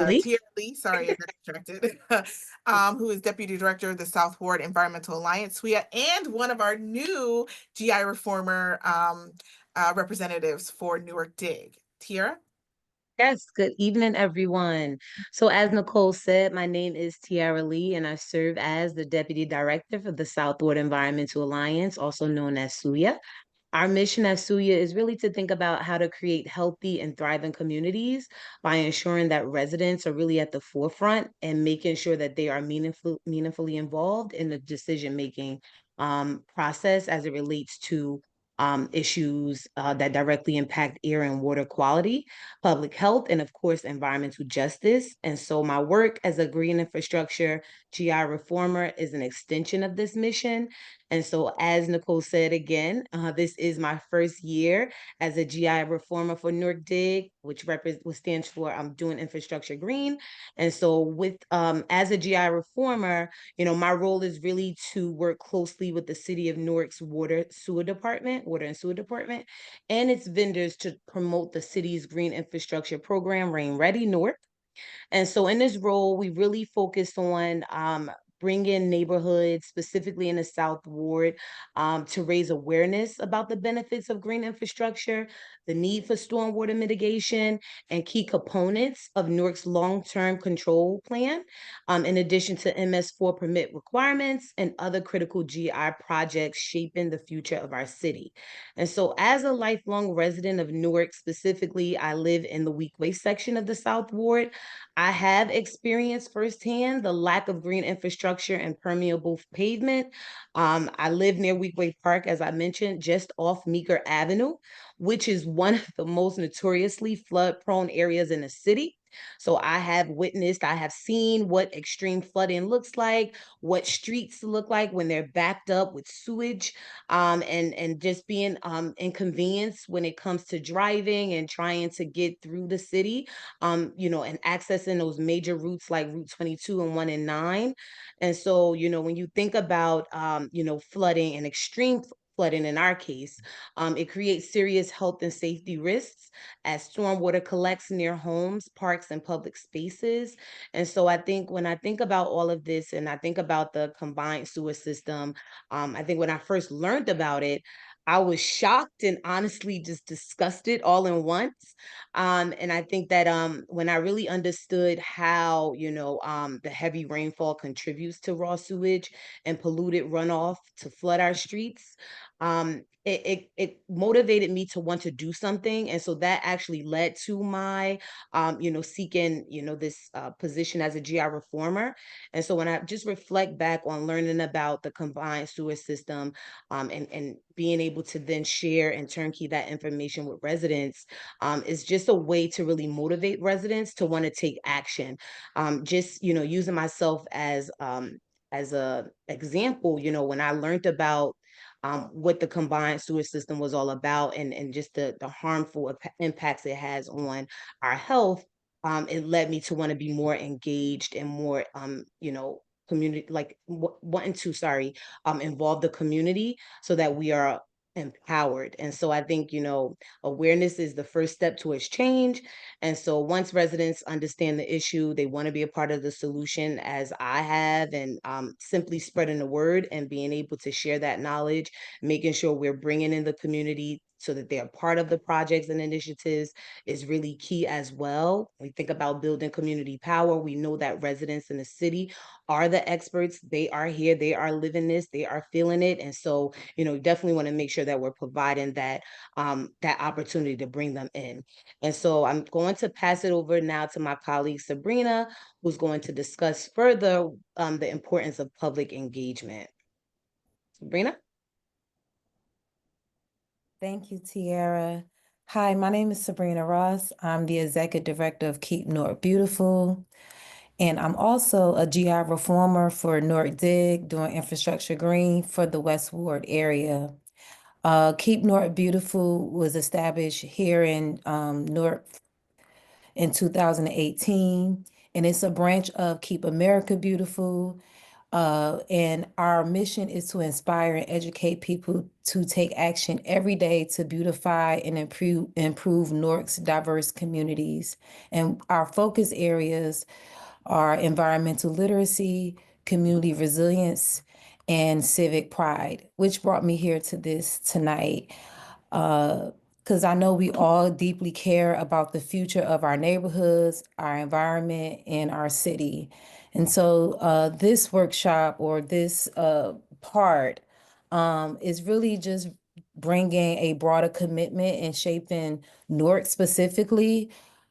Lee? Tiarra Lee, sorry, I got distracted, who is Deputy Director of the Southward Environmental Alliance, SWEA, and one of our new GI reformer representatives for NewarkDIG. Tiarra? Yes, good evening, everyone. So as Nicole said, my name is Tiarra Lee, and I serve as the Deputy Director for the Southward Environmental Alliance, also known as SWEA. Our mission at SWEA is really to think about how to create healthy and thriving communities by ensuring that residents are really at the forefront and making sure that they are meaningfully involved in the decision-making process as it relates to issues that directly impact air and water quality, public health, and of course, environmental justice. And so my work as a green infrastructure GI reformer is an extension of this mission. And so as Nicole said again, this is my first year as a GI reformer for NewarkDIG, which stands for I'm doing infrastructure green. And so with as a GI reformer, you know, my role is really to work closely with the city of Newark's water and sewer department, and its vendors to promote the city's green infrastructure program, Rain Ready Newark. And so in this role, we really focused on bringing neighborhoods, specifically in the South Ward, to raise awareness about the benefits of green infrastructure, the need for stormwater mitigation, and key components of Newark's long-term control plan, in addition to MS4 permit requirements and other critical GI projects shaping the future of our city. And so as a lifelong resident of Newark, specifically, I live in the Weequahic section of the South Ward. I have experienced firsthand the lack of green infrastructure and permeable pavement. I live near Weequahic Park, as I mentioned, just off Meeker Avenue, which is one of the most notoriously flood-prone areas in the city. So I have seen what extreme flooding looks like, what streets look like when they're backed up with sewage, and just being inconvenienced when it comes to driving and trying to get through the city, you know, and accessing those major routes like Route 22 and 1 and 9. And so, you know, when you think about, you know, flooding and extreme flooding in our case, it creates serious health and safety risks as stormwater collects near homes, parks, and public spaces. And so I think when I think about all of this and I think about the combined sewer system, I think when I first learned about it, I was shocked and honestly just disgusted all in once. And I think that when I really understood how, you know, the heavy rainfall contributes to raw sewage and polluted runoff to flood our streets, it motivated me to want to do something. And so that actually led to my, you know, seeking, you know, this position as a GI reformer. And so when I just reflect back on learning about the combined sewer system, and being able to then share and turnkey that information with residents, is just a way to really motivate residents to want to take action. Just, you know, using myself as a example, you know, when I learned about what the combined sewer system was all about and just the harmful impacts it has on our health, it led me to want to be more engaged and more, you know, community, like wanting to, involve the community so that we are empowered. And so I think, you know, awareness is the first step towards change. And so once residents understand the issue, they want to be a part of the solution, as I have, and simply spreading the word and being able to share that knowledge, making sure we're bringing in the community so that they are part of the projects and initiatives is really key as well. We think about building community power. We know that residents in the city are the experts. They are here, they are living this, they are feeling it. And so, definitely want to make sure that we're providing that that opportunity to bring them in. And so I'm going to pass it over now to my colleague Sabrina, who's going to discuss further the importance of public engagement. Sabrina? Thank you, Tiarra. Hi, my name is Sabrina Ross. I'm the Executive Director of Keep Newark Beautiful. And I'm also a GI reformer for NewarkDIG, doing infrastructure green for the West Ward area. Keep Newark Beautiful was established here in Newark in 2018, and it's a branch of Keep America Beautiful. And our mission is to inspire and educate people to take action every day to beautify and improve Newark's diverse communities. And our focus areas are environmental literacy, community resilience, and civic pride, which brought me here to this tonight. Because I know we all deeply care about the future of our neighborhoods, our environment, and our city. And so this workshop or this part is really just bringing a broader commitment and shaping Newark specifically,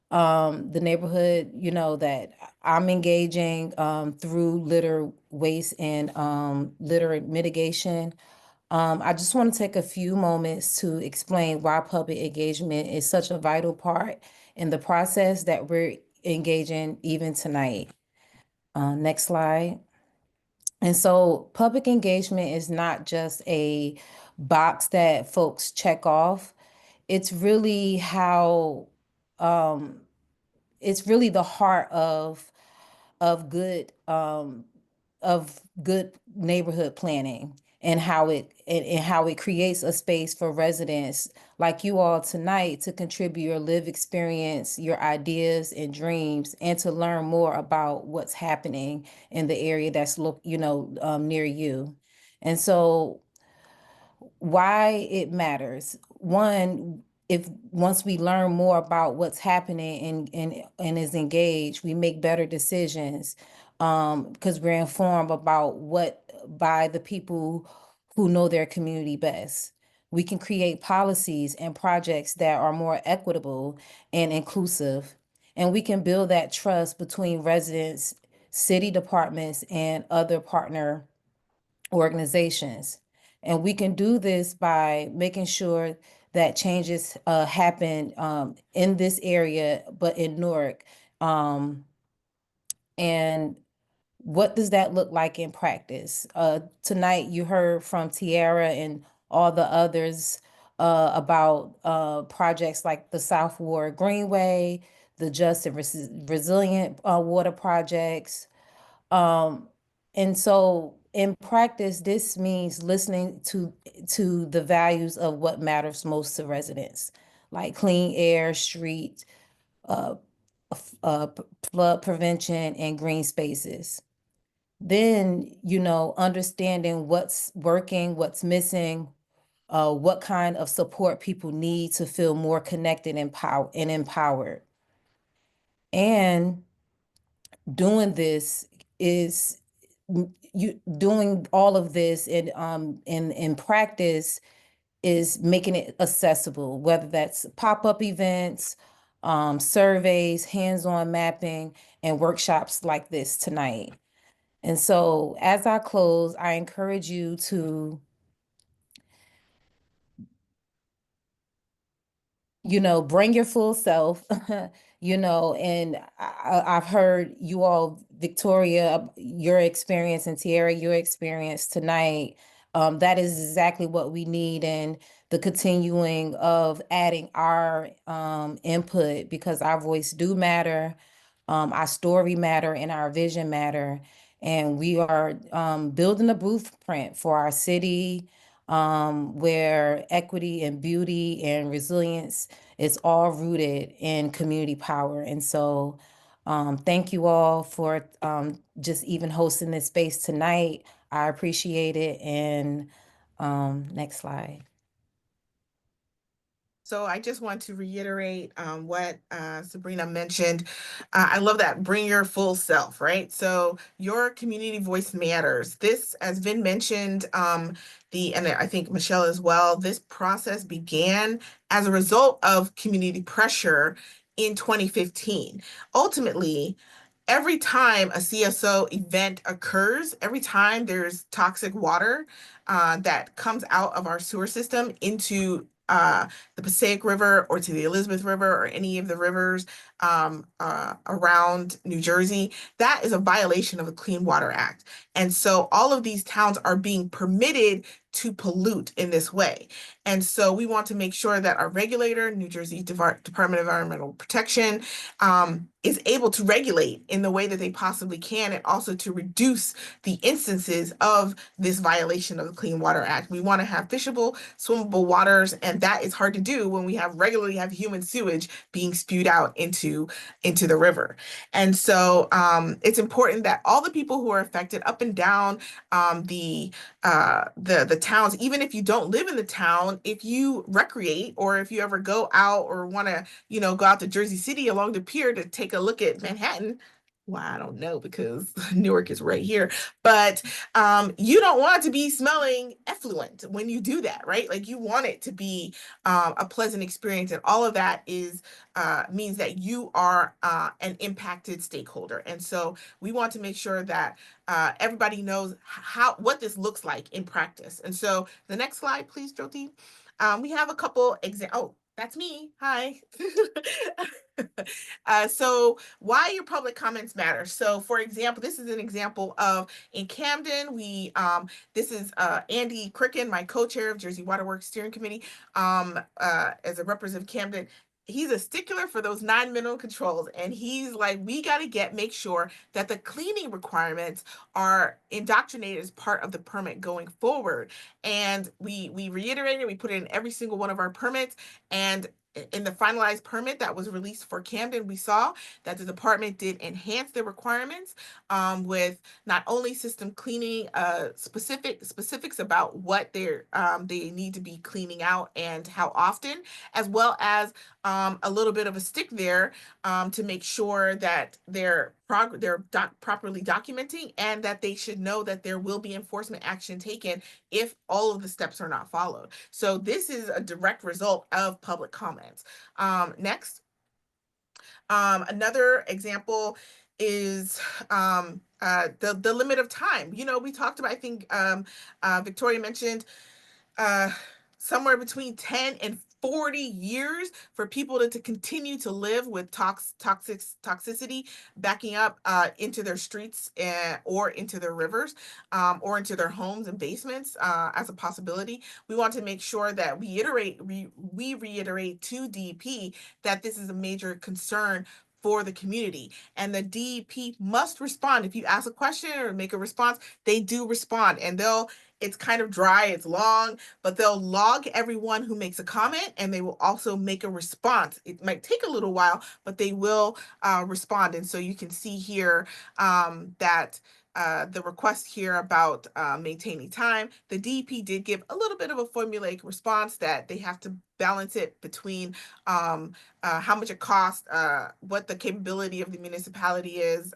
the neighborhood, that I'm engaging through litter waste and litter mitigation. I just want to take a few moments to explain why public engagement is such a vital part in the process that we're engaging even tonight. Next slide. And so public engagement is not just a box that folks check off. It's really it's really the heart of good of good neighborhood planning and how it creates a space for residents like you all tonight to contribute your lived experience, your ideas and dreams, and to learn more about what's happening in the area that's near you. And so why it matters. One, if once we learn more about what's happening and is engaged, we make better decisions because we're informed about by the people who know their community best. We can create policies and projects that are more equitable and inclusive, and we can build that trust between residents, city departments, and other partner organizations. And we can do this by making sure that changes happen in this area, but in Newark. And what does that look like in practice? Tonight, you heard from Tiarra and all the others about projects like the Southward Greenway, the Just and Resilient water projects. And so in practice, this means listening to the values of what matters most to residents, like clean air, street, uh, flood prevention, and green spaces. Then, understanding what's working, what's missing, what kind of support people need to feel more connected and empowered. And doing this is you doing all of this in practice is making it accessible, whether that's pop-up events, surveys, hands-on mapping, and workshops like this tonight. And so as I close, I encourage you to bring your full self, and I've heard you all, Victoria, your experience, and Tiarra, your experience tonight. That is exactly what we need, and the continuing of adding our input, because our voice do matter, our story matter, and our vision matter. And we are building a blueprint for our city, where equity and beauty and resilience is all rooted in community power. And so thank you all for just even hosting this space tonight. I appreciate it. And next slide. So I just want to reiterate what Sabrina mentioned. I love that, bring your full self, right? So your community voice matters. This, as Vin mentioned, and I think Michelle as well, this process began as a result of community pressure in 2015. Ultimately, every time a CSO event occurs, every time there's toxic water that comes out of our sewer system into the Passaic River or to the Elizabeth River or any of the rivers around New Jersey, that is a violation of the Clean Water Act. And so all of these towns are being permitted to pollute in this way. And so we want to make sure that our regulator, New Jersey Department of Environmental Protection, is able to regulate in the way that they possibly can, and also to reduce the instances of this violation of the Clean Water Act. We want to have fishable, swimmable waters, and that is hard to do when we regularly have human sewage being spewed out into the river. And so it's important that all the people who are affected up and down the towns, even if you don't live in the town, if you recreate or if you ever go out or want to, go out to Jersey City along the pier to take a look at Manhattan. Well, I don't know because Newark is right here, but you don't want to be smelling effluent when you do that, right? Like you want it to be a pleasant experience, and all of that means that you are an impacted stakeholder. And so we want to make sure that everybody knows what this looks like in practice. And so the next slide, please, Jyoti. We have a couple examples. Oh, that's me. Hi. So why your public comments matter. So for example, this is an example of in Camden, this is Andy Cricken, my co-chair of Jersey Waterworks Steering Committee, as a representative of Camden. He's a stickler for those 9 minimum controls. And he's like, we got to make sure that the cleaning requirements are indoctrinated as part of the permit going forward. And we reiterated, we put it in every single one of our permits. And in the finalized permit that was released for Camden, we saw that the department did enhance the requirements with not only system cleaning, specifics about what they need to be cleaning out and how often, as well as a little bit of a stick there to make sure that they're properly documenting, and that they should know that there will be enforcement action taken if all of the steps are not followed. So this is a direct result of public comments. Next. Another example is the limit of time. We talked about, I think Victoria mentioned somewhere between 10 and 40 years for people to continue to live with toxicity backing up into their streets or into their rivers or into their homes and basements as a possibility. We want to make sure that we reiterate to DEP that this is a major concern for the community, and the DEP must respond. If you ask a question or make a response, they do respond, and it's kind of dry, it's long, but they'll log everyone who makes a comment, and they will also make a response. It might take a little while, but they will respond. And so you can see here that the request here about maintaining time, the DEP did give a little bit of a formulaic response that they have to balance it between how much it costs, what the capability of the municipality is,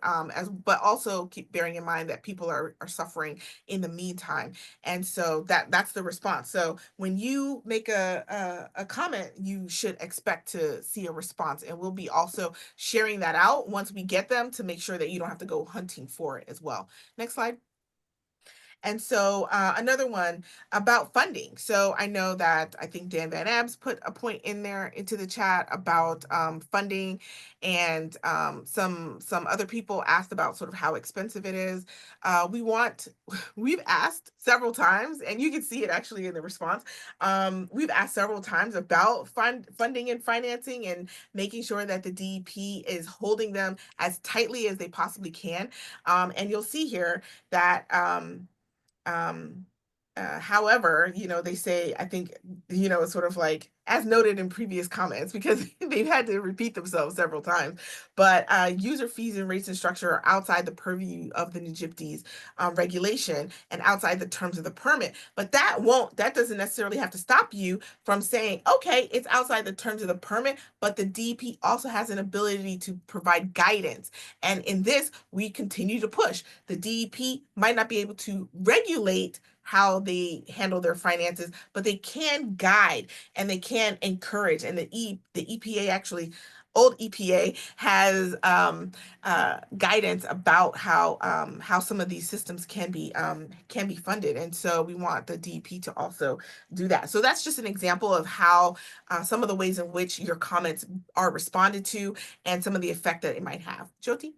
but also keep bearing in mind that people are suffering in the meantime. And so that's the response. So when you make a comment, you should expect to see a response, and we'll be also sharing that out once we get them to make sure that you don't have to go hunting for it as well. Next slide. And so another one about funding. So I know that I think Dan Van Abs put a point in there into the chat about funding, and some other people asked about sort of how expensive it is. We've asked several times, and you can see it actually in the response. We've asked several times about funding and financing, and making sure that the DEP is holding them as tightly as they possibly can. And you'll see here that however, they say, I think, it's sort of like as noted in previous comments, because they've had to repeat themselves several times, but user fees and rates and structure are outside the purview of the NJDEP's regulation and outside the terms of the permit. But that doesn't necessarily have to stop you from saying, okay, it's outside the terms of the permit, but the DEP also has an ability to provide guidance. And in this, we continue to push. The DEP might not be able to regulate how they handle their finances, but they can guide and they can encourage. And the EPA actually, old EPA has guidance about how some of these systems can be funded, and so we want the DEP to also do that. So that's just an example of how some of the ways in which your comments are responded to and some of the effect that it might have. Jyoti?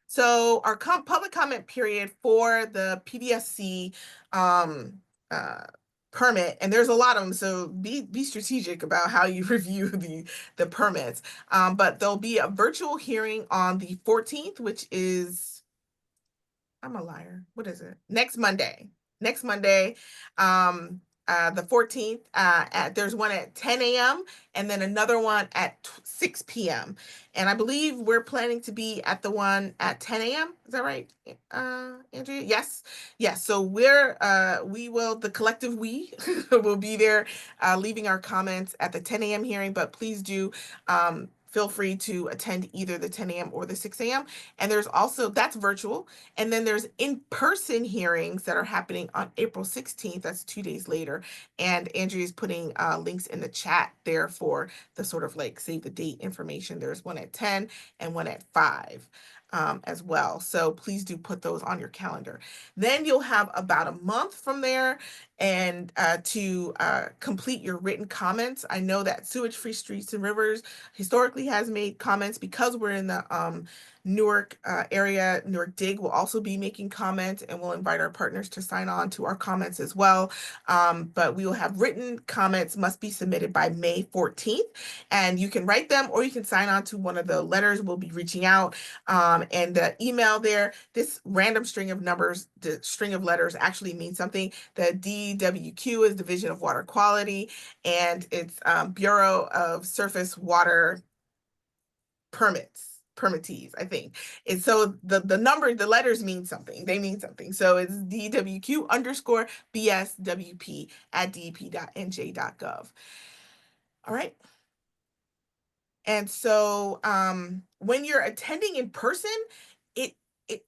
So our public comment period for the PVSC permit, and there's a lot of them, so be strategic about how you review the permits. But there'll be a virtual hearing on the 14th, which is, I'm a liar. What is it? Next Monday. The 14th, there's one at 10 a.m. and then another one at 6 p.m. And I believe we're planning to be at the one at 10 a.m. Is that right, Andrea? Yes. So the collective we will be there leaving our comments at the 10 a.m. hearing, but please do feel free to attend either the 10 a.m. or the 6 a.m. And there's also, that's virtual. And then there's in-person hearings that are happening on April 16th. That's 2 days later. And Andrea is putting links in the chat there for the sort of like save the date information. There's one at 10 and one at 5. As well. So please do put those on your calendar. Then you'll have about a month from there and to complete your written comments. I know that Sewage-Free Streets and Rivers historically has made comments because we're in the Newark area. NewarkDIG will also be making comments, and we'll invite our partners to sign on to our comments as well. But we will have written comments must be submitted by May 14th, and you can write them or you can sign on to one of the letters. We'll be reaching out, and the email there, this random string of numbers, the string of letters actually means something. The DWQ is Division of Water Quality, and it's Bureau of Surface Water Permittees, I think. And so the letters mean something. They mean something. So it's DWQ_BSWP@dep.nj.gov. All right. And so when you're attending in person,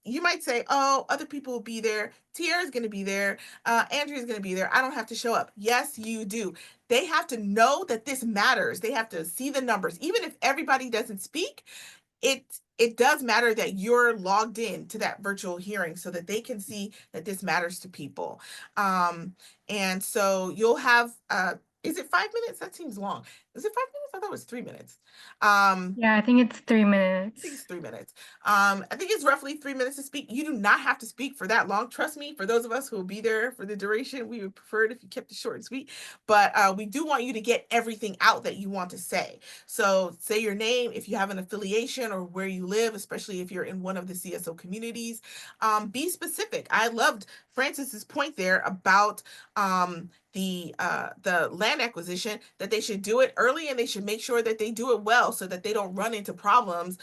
you might say, oh, other people will be there. Tiarra's going to be there. Andrea's going to be there. I don't have to show up. Yes, you do. They have to know that this matters. They have to see the numbers. Even if everybody doesn't speak, it does matter that you're logged in to that virtual hearing so that they can see that this matters to people. And so you'll have, is it 5 minutes? That seems long. Is it 5 minutes? I thought it was 3 minutes. Yeah, I think it's 3 minutes. I think it's 3 minutes. I think it's roughly 3 minutes to speak. You do not have to speak for that long. Trust me, for those of us who will be there for the duration, we would prefer it if you kept it short and sweet. But we do want you to get everything out that you want to say. So say your name, if you have an affiliation or where you live, especially if you're in one of the CSO communities. Be specific. I loved Francis's point there about the land acquisition, that they should do it early and they should make sure that they do it well so that they don't run into problems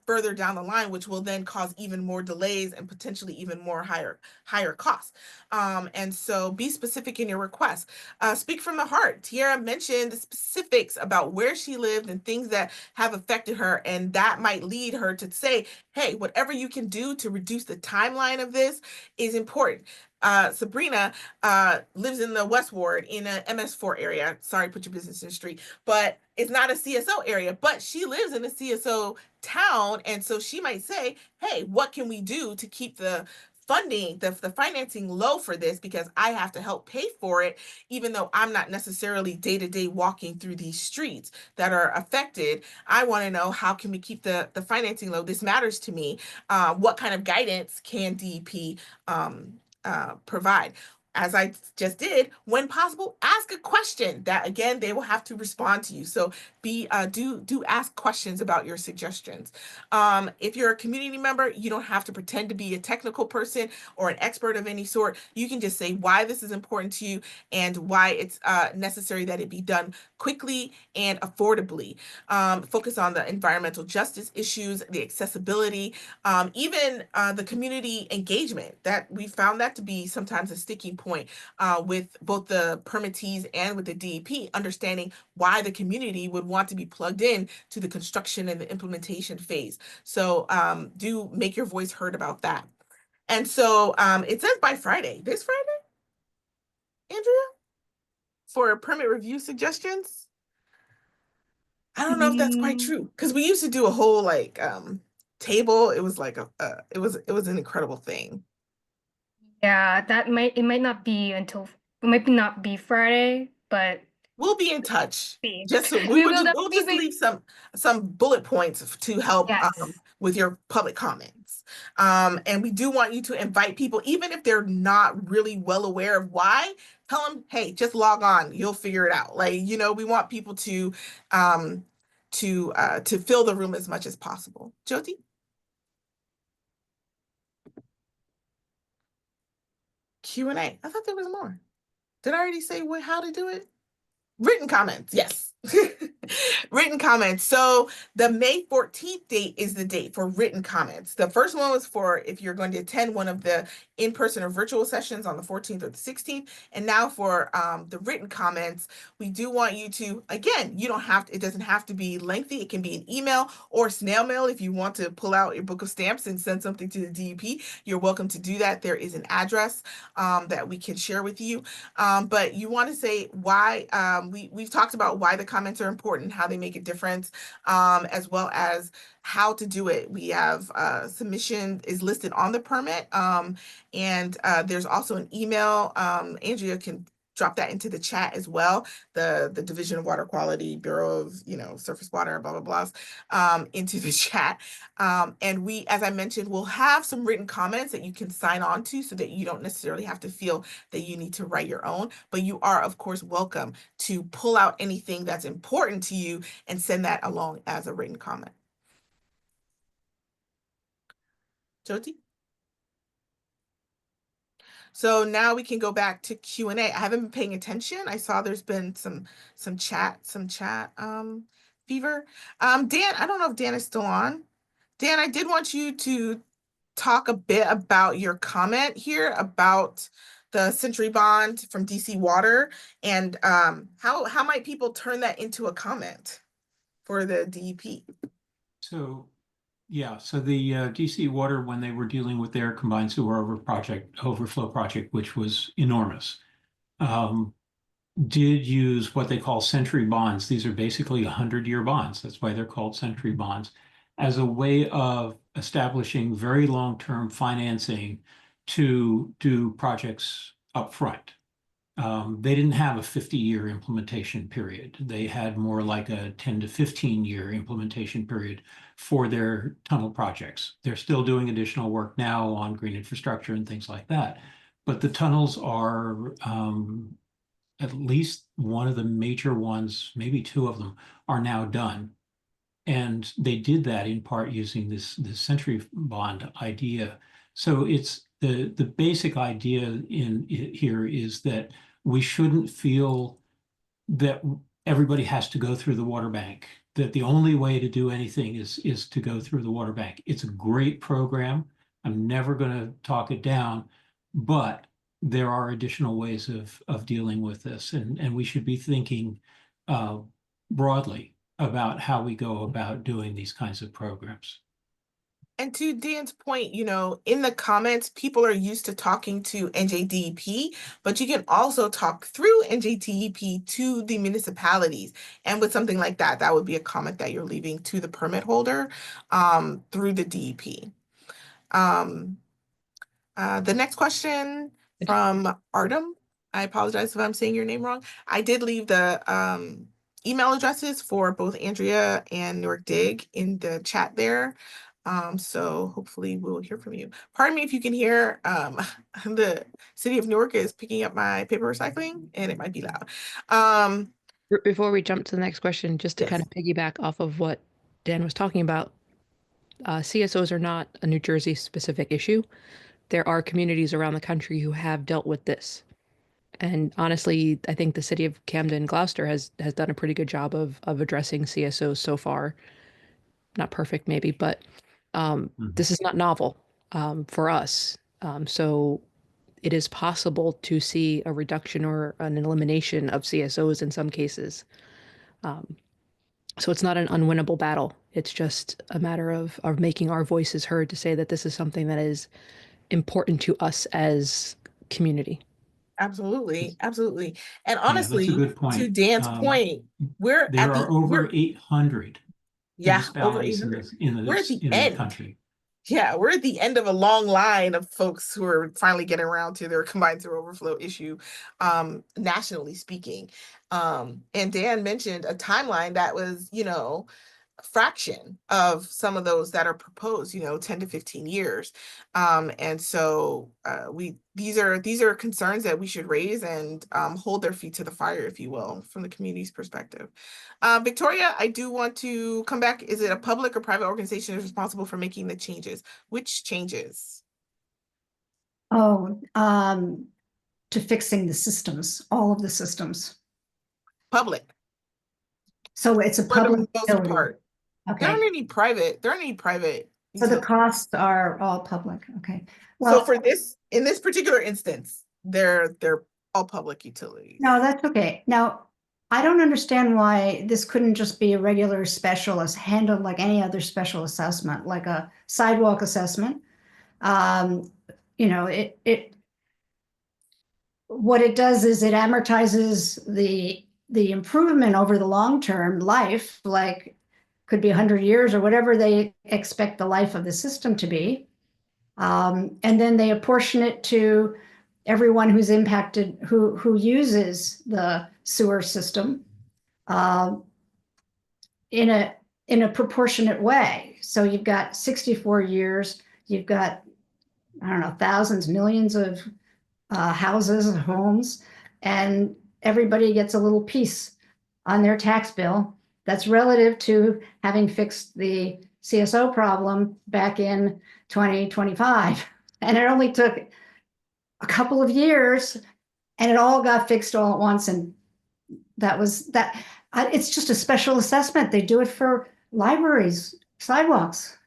further down the line, which will then cause even more delays and potentially even more higher costs. And so be specific in your requests. Speak from the heart. Tiarra mentioned the specifics about where she lived and things that have affected her, and that might lead her to say, hey, whatever you can do to reduce the timeline of this is important. Sabrina lives in the West Ward in a MS4 area. Sorry, put your business in the street, but it's not a CSO area, but she lives in a CSO town. And so she might say, hey, what can we do to keep the funding, the financing low for this, because I have to help pay for it, even though I'm not necessarily day-to-day walking through these streets that are affected. I want to know, how can we keep the financing low? This matters to me. What kind of guidance can DEP provide? as I just did, when possible, ask a question that, again, they will have to respond to you. So do ask questions about your suggestions. If you're a community member, you don't have to pretend to be a technical person or an expert of any sort. You can just say why this is important to you and why it's necessary that it be done quickly and affordably. Focus on the environmental justice issues, the accessibility, even the community engagement. That we found that to be sometimes a sticking point with both the permittees and with the DEP, understanding why the community would want to be plugged in to the construction and the implementation phase. So do make your voice heard about that. And so it says by Friday, this Friday, Andrea, for permit review suggestions. I don't know if that's quite true, because we used to do a whole like table. It was like it was an incredible thing. Yeah, it might not be Friday, but We'll be in touch. see. Just so We will we'll just definitely leave some bullet points to help yes. With your public comments. And we do want you to invite people, even if they're not really well aware of why. Tell them, hey, just log on. You'll figure it out. Like, you know, we want people to fill the room as much as possible. Jyoti? Q&A. I thought there was more. Did I already say how to do it? Written comments, yes. Written comments. So the May 14th date is the date for written comments. The first one was for if you're going to attend one of the in-person or virtual sessions on the 14th or the 16th. And now for the written comments, we do want you to, again, you don't have to, it doesn't have to be lengthy. It can be an email or snail mail. If you want to pull out your book of stamps and send something to the DEP, you're welcome to do that. There is an address that we can share with you. But you want to say why, we've talked about why the comments are important, how they make a difference, as well as how to do it. We have submission is listed on the permit, and there's also an email. Andrea can drop that into the chat as well. The Division of Water Quality, Bureau of Surface Water, blah blah blah, into the chat. And we, as I mentioned, will have some written comments that you can sign on to, so that you don't necessarily have to feel that you need to write your own. But you are, of course, welcome to pull out anything that's important to you and send that along as a written comment. Jyoti? So now we can go back to Q&A. I haven't been paying attention. I saw there's been some chat fever. Dan, I don't know if Dan is still on. Dan, I did want you to talk a bit about your comment here about the Century Bond from DC Water, and how might people turn that into a comment for the DEP? So yeah, so the DC Water, when they were dealing with their combined sewer overflow project, which was enormous, did use what they call century bonds. These are basically 100-year bonds. That's why they're called century bonds, as a way of establishing very long-term financing to do projects up front. They didn't have a 50-year implementation period. They had more like a 10 to 15-year implementation period for their tunnel projects. They're still doing additional work now on green infrastructure and things like that. But the tunnels are, at least one of the major ones, maybe two of them, are now done. And they did that in part using this century bond idea. So it's the basic idea in here is that we shouldn't feel that everybody has to go through the water bank, that the only way to do anything is to go through the water bank. It's a great program. I'm never going to talk it down, but there are additional ways of dealing with this, and we should be thinking broadly about how we go about doing these kinds of programs. And to Dan's point, in the comments, people are used to talking to NJDEP, but you can also talk through NJDEP to the municipalities. And with something like that, that would be a comment that you're leaving to the permit holder through the DEP. The next question from Artem. I apologize if I'm saying your name wrong. I did leave the email addresses for both Andrea and NewarkDIG in the chat there. So hopefully we'll hear from you. Pardon me if you can hear, the city of Newark is picking up my paper recycling and it might be loud. Before we jump to the next question, just to kind Yes. of piggyback off of what Dan was talking about, CSOs are not a New Jersey specific issue. There are communities around the country who have dealt with this. And honestly, I think the city of Camden, Gloucester has done a pretty good job of addressing CSOs so far. Not perfect, maybe, but this is not novel for us. So it is possible to see a reduction or an elimination of CSOs in some cases. So it's not an unwinnable battle. It's just a matter of making our voices heard to say that this is something that is important to us as community. Absolutely, absolutely. And Yeah, that's a honestly, good point. to Dan's point, we're at There the are over 800 yeah, over municipalities 800. We're at the in the end. country. Yeah, we're at the end of a long line of folks who are finally getting around to their combined sewer overflow issue, nationally speaking. And Dan mentioned a timeline that was, you know, a fraction of some of those that are proposed, you know, 10 to 15 years. And so these are concerns that we should raise and hold their feet to the fire, if you will, from the community's perspective. Victoria, I do want to come back. Is it a public or private organization is responsible for making the changes? Which changes? Oh, to fixing the systems, all of the systems. Public, So it's a for the public most utility. part. There aren't Okay, any private. There aren't any private. so the utilities. costs are all public. Okay. So Well, for this, in this particular instance, they're all public utilities. no, that's okay. Now, I don't understand why this couldn't just be a regular specialist handled like any other special assessment, like a sidewalk assessment. You know, what it does is it amortizes the improvement over the long-term life, like could be 100 years or whatever they expect the life of the system to be. And then they apportion it to everyone who's impacted, who uses the sewer system in a proportionate way. So you've got 64 years, you've got, I don't know, thousands, millions of houses and homes, and everybody gets a little piece on their tax bill that's relative to having fixed the CSO problem back in 2025. And it only took a couple of years and it all got fixed all at once. And that was that. It's just a special assessment. They do it for libraries, sidewalks.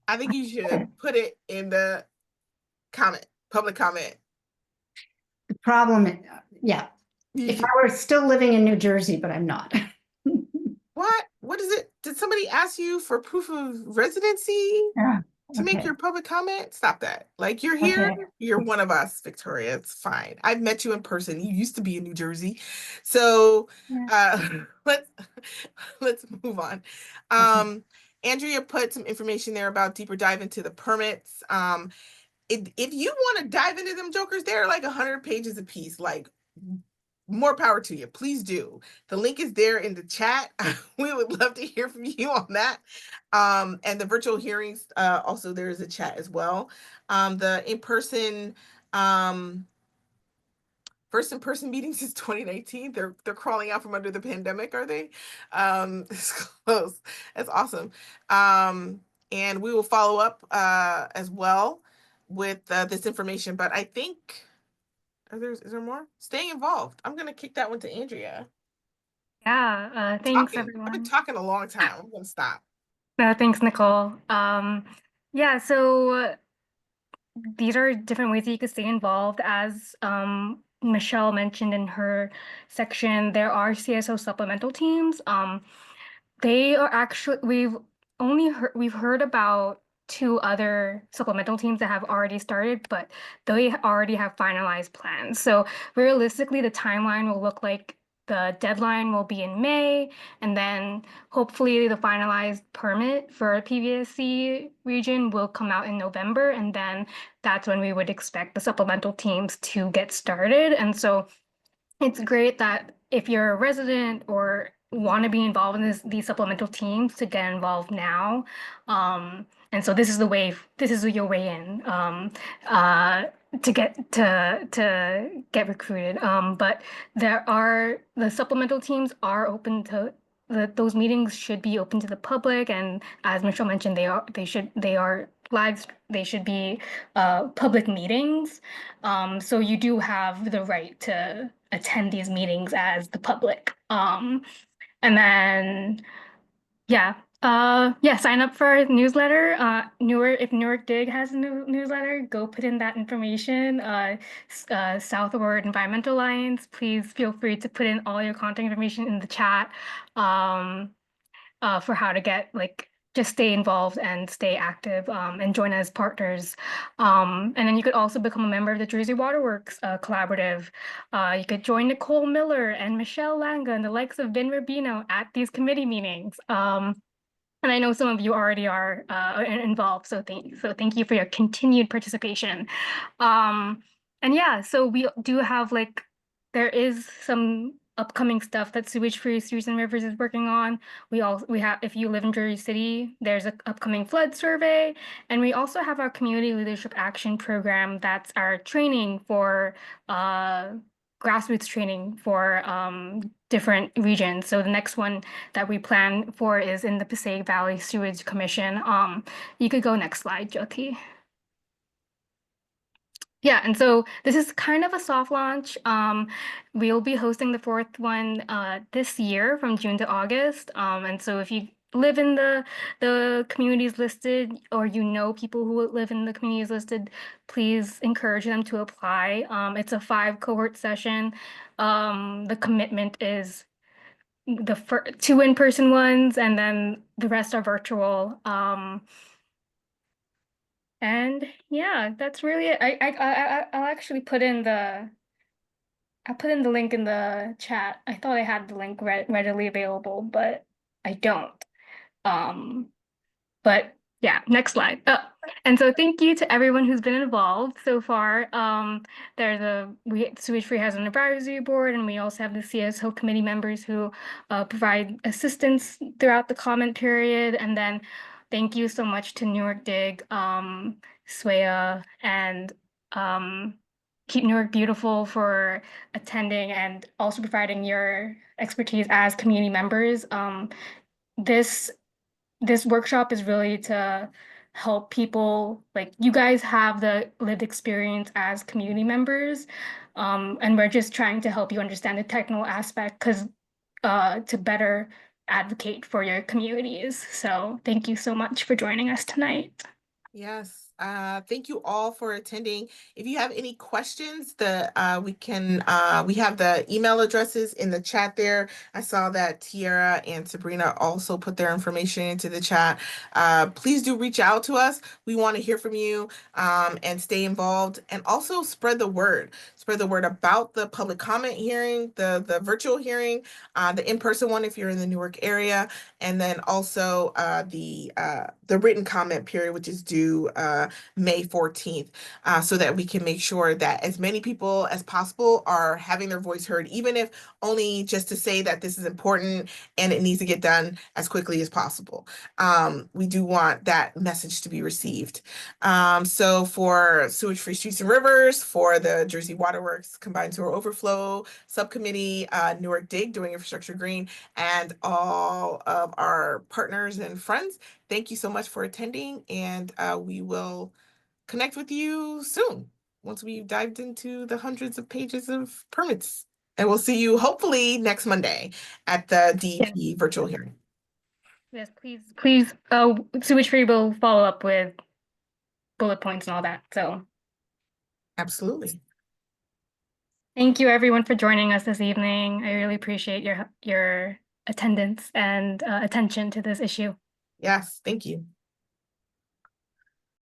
I think you should put it in the public comment. The problem, yeah. If I were still living in New Jersey, but I'm not. What is it? Did somebody ask you for proof of residency to make your public comment? Stop that. Like, you're here, you're one of us, Victoria. It's fine. I've met you in person. You used to be in New Jersey. So let's move on. Andrea put some information there about deeper dive into the permits. If you want to dive into them jokers, they're like 100 pages a piece. Like, more power to you. Please do. The link is there in the chat. We would love to hear from you on that. And the virtual hearings, also there is a chat as well. The in-person, first in-person meetings is 2019. They're crawling out from under the pandemic, are they? It's close. That's awesome. And we will follow up as well with this information. But I think, is there more? Staying involved. I'm gonna kick that one to Andrea. Yeah, thanks I've been everyone. talking a long time. I'm gonna stop. Thanks, Nicole. Yeah, so these are different ways that you could stay involved. As Michele mentioned in her section, there are CSO supplemental teams. They are actually, we've heard about 2 other supplemental teams that have already started, but they already have finalized plans. So realistically, the timeline will look like the deadline will be in May, and then hopefully the finalized permit for PVSC region will come out in November, and then that's when we would expect the supplemental teams to get started. And so it's great that if you're a resident or want to be involved in these supplemental teams, to get involved now. And so this is your way in to get recruited. But the supplemental teams are open to those meetings should be open to the public, and as Michelle mentioned, they should be public meetings. So you do have the right to attend these meetings as the public. And then sign up for our newsletter. If NewarkDIG has a newsletter, go put in that information. Southward Environmental Alliance, please feel free to put in all your contact information in the chat for how to just stay involved and stay active and join as partners. And then you could also become a member of the Jersey Waterworks Collaborative. You could join Nicole Miller and Michele Langa and the likes of Vin Rubino at these committee meetings. And I know some of you already are involved, so thank you for your continued participation. And yeah, so we do have there is some upcoming stuff that Sewage-Free Streets and Rivers is working on. We have, if you live in Jersey City, there's an upcoming flood survey, and we also have our community leadership action program. That's our training for grassroots training for different regions. So the next one that we plan for is in the Passaic Valley Sewerage Commission. You could go next slide, Jyoti. Yeah, and so this is kind of a soft launch. We'll be hosting the fourth one this year from June to August. And so if you live in the communities listed, or you know people who live in the communities listed, please encourage them to apply. It's a 5 cohort session. The commitment is the 2 in-person ones, and then the rest are virtual. And yeah, that's really it. I'll actually put in the link in the chat. I thought I had the link readily available, but I don't. But yeah, next slide. And so thank you to everyone who's been involved so far. Sewage-Free has an advisory board, and we also have the CSO committee members who provide assistance throughout the comment period. And then thank you so much to NewarkDIG, Swea, and Keep Newark Beautiful for attending and also providing your expertise as community members. This workshop is really to help people, you guys have the lived experience as community members, and we're just trying to help you understand the technical aspect to better advocate for your communities. So thank you so much for joining us tonight. Yes. Thank you all for attending. If you have any questions, we have the email addresses in the chat there. I saw that Tiarra and Sabrina also put their information into the chat. Please do reach out to us. We want to hear from you and stay involved, and also spread the word. Spread the word about the public comment hearing, the virtual hearing, the in-person one if you're in the Newark area, and then also the written comment period, which is due May 14th, so that we can make sure that as many people as possible are having their voice heard, even if only just to say that this is important and it needs to get done as quickly as possible. We do want that message to be received. So for Sewage-Free Streets and Rivers, for the Jersey Waterworks Combined Sewer Overflow Subcommittee, NewarkDIG doing Infrastructure Green, and all of our partners and friends, thank you so much for attending, and we will connect with you soon once we've dived into the hundreds of pages of permits. And we'll see you hopefully next Monday at the DEP virtual hearing. Yes, please. Sewage-Free will follow up with bullet points and all that. So absolutely. Thank you everyone for joining us this evening. I really appreciate your attendance and attention to this issue. Yes, thank you.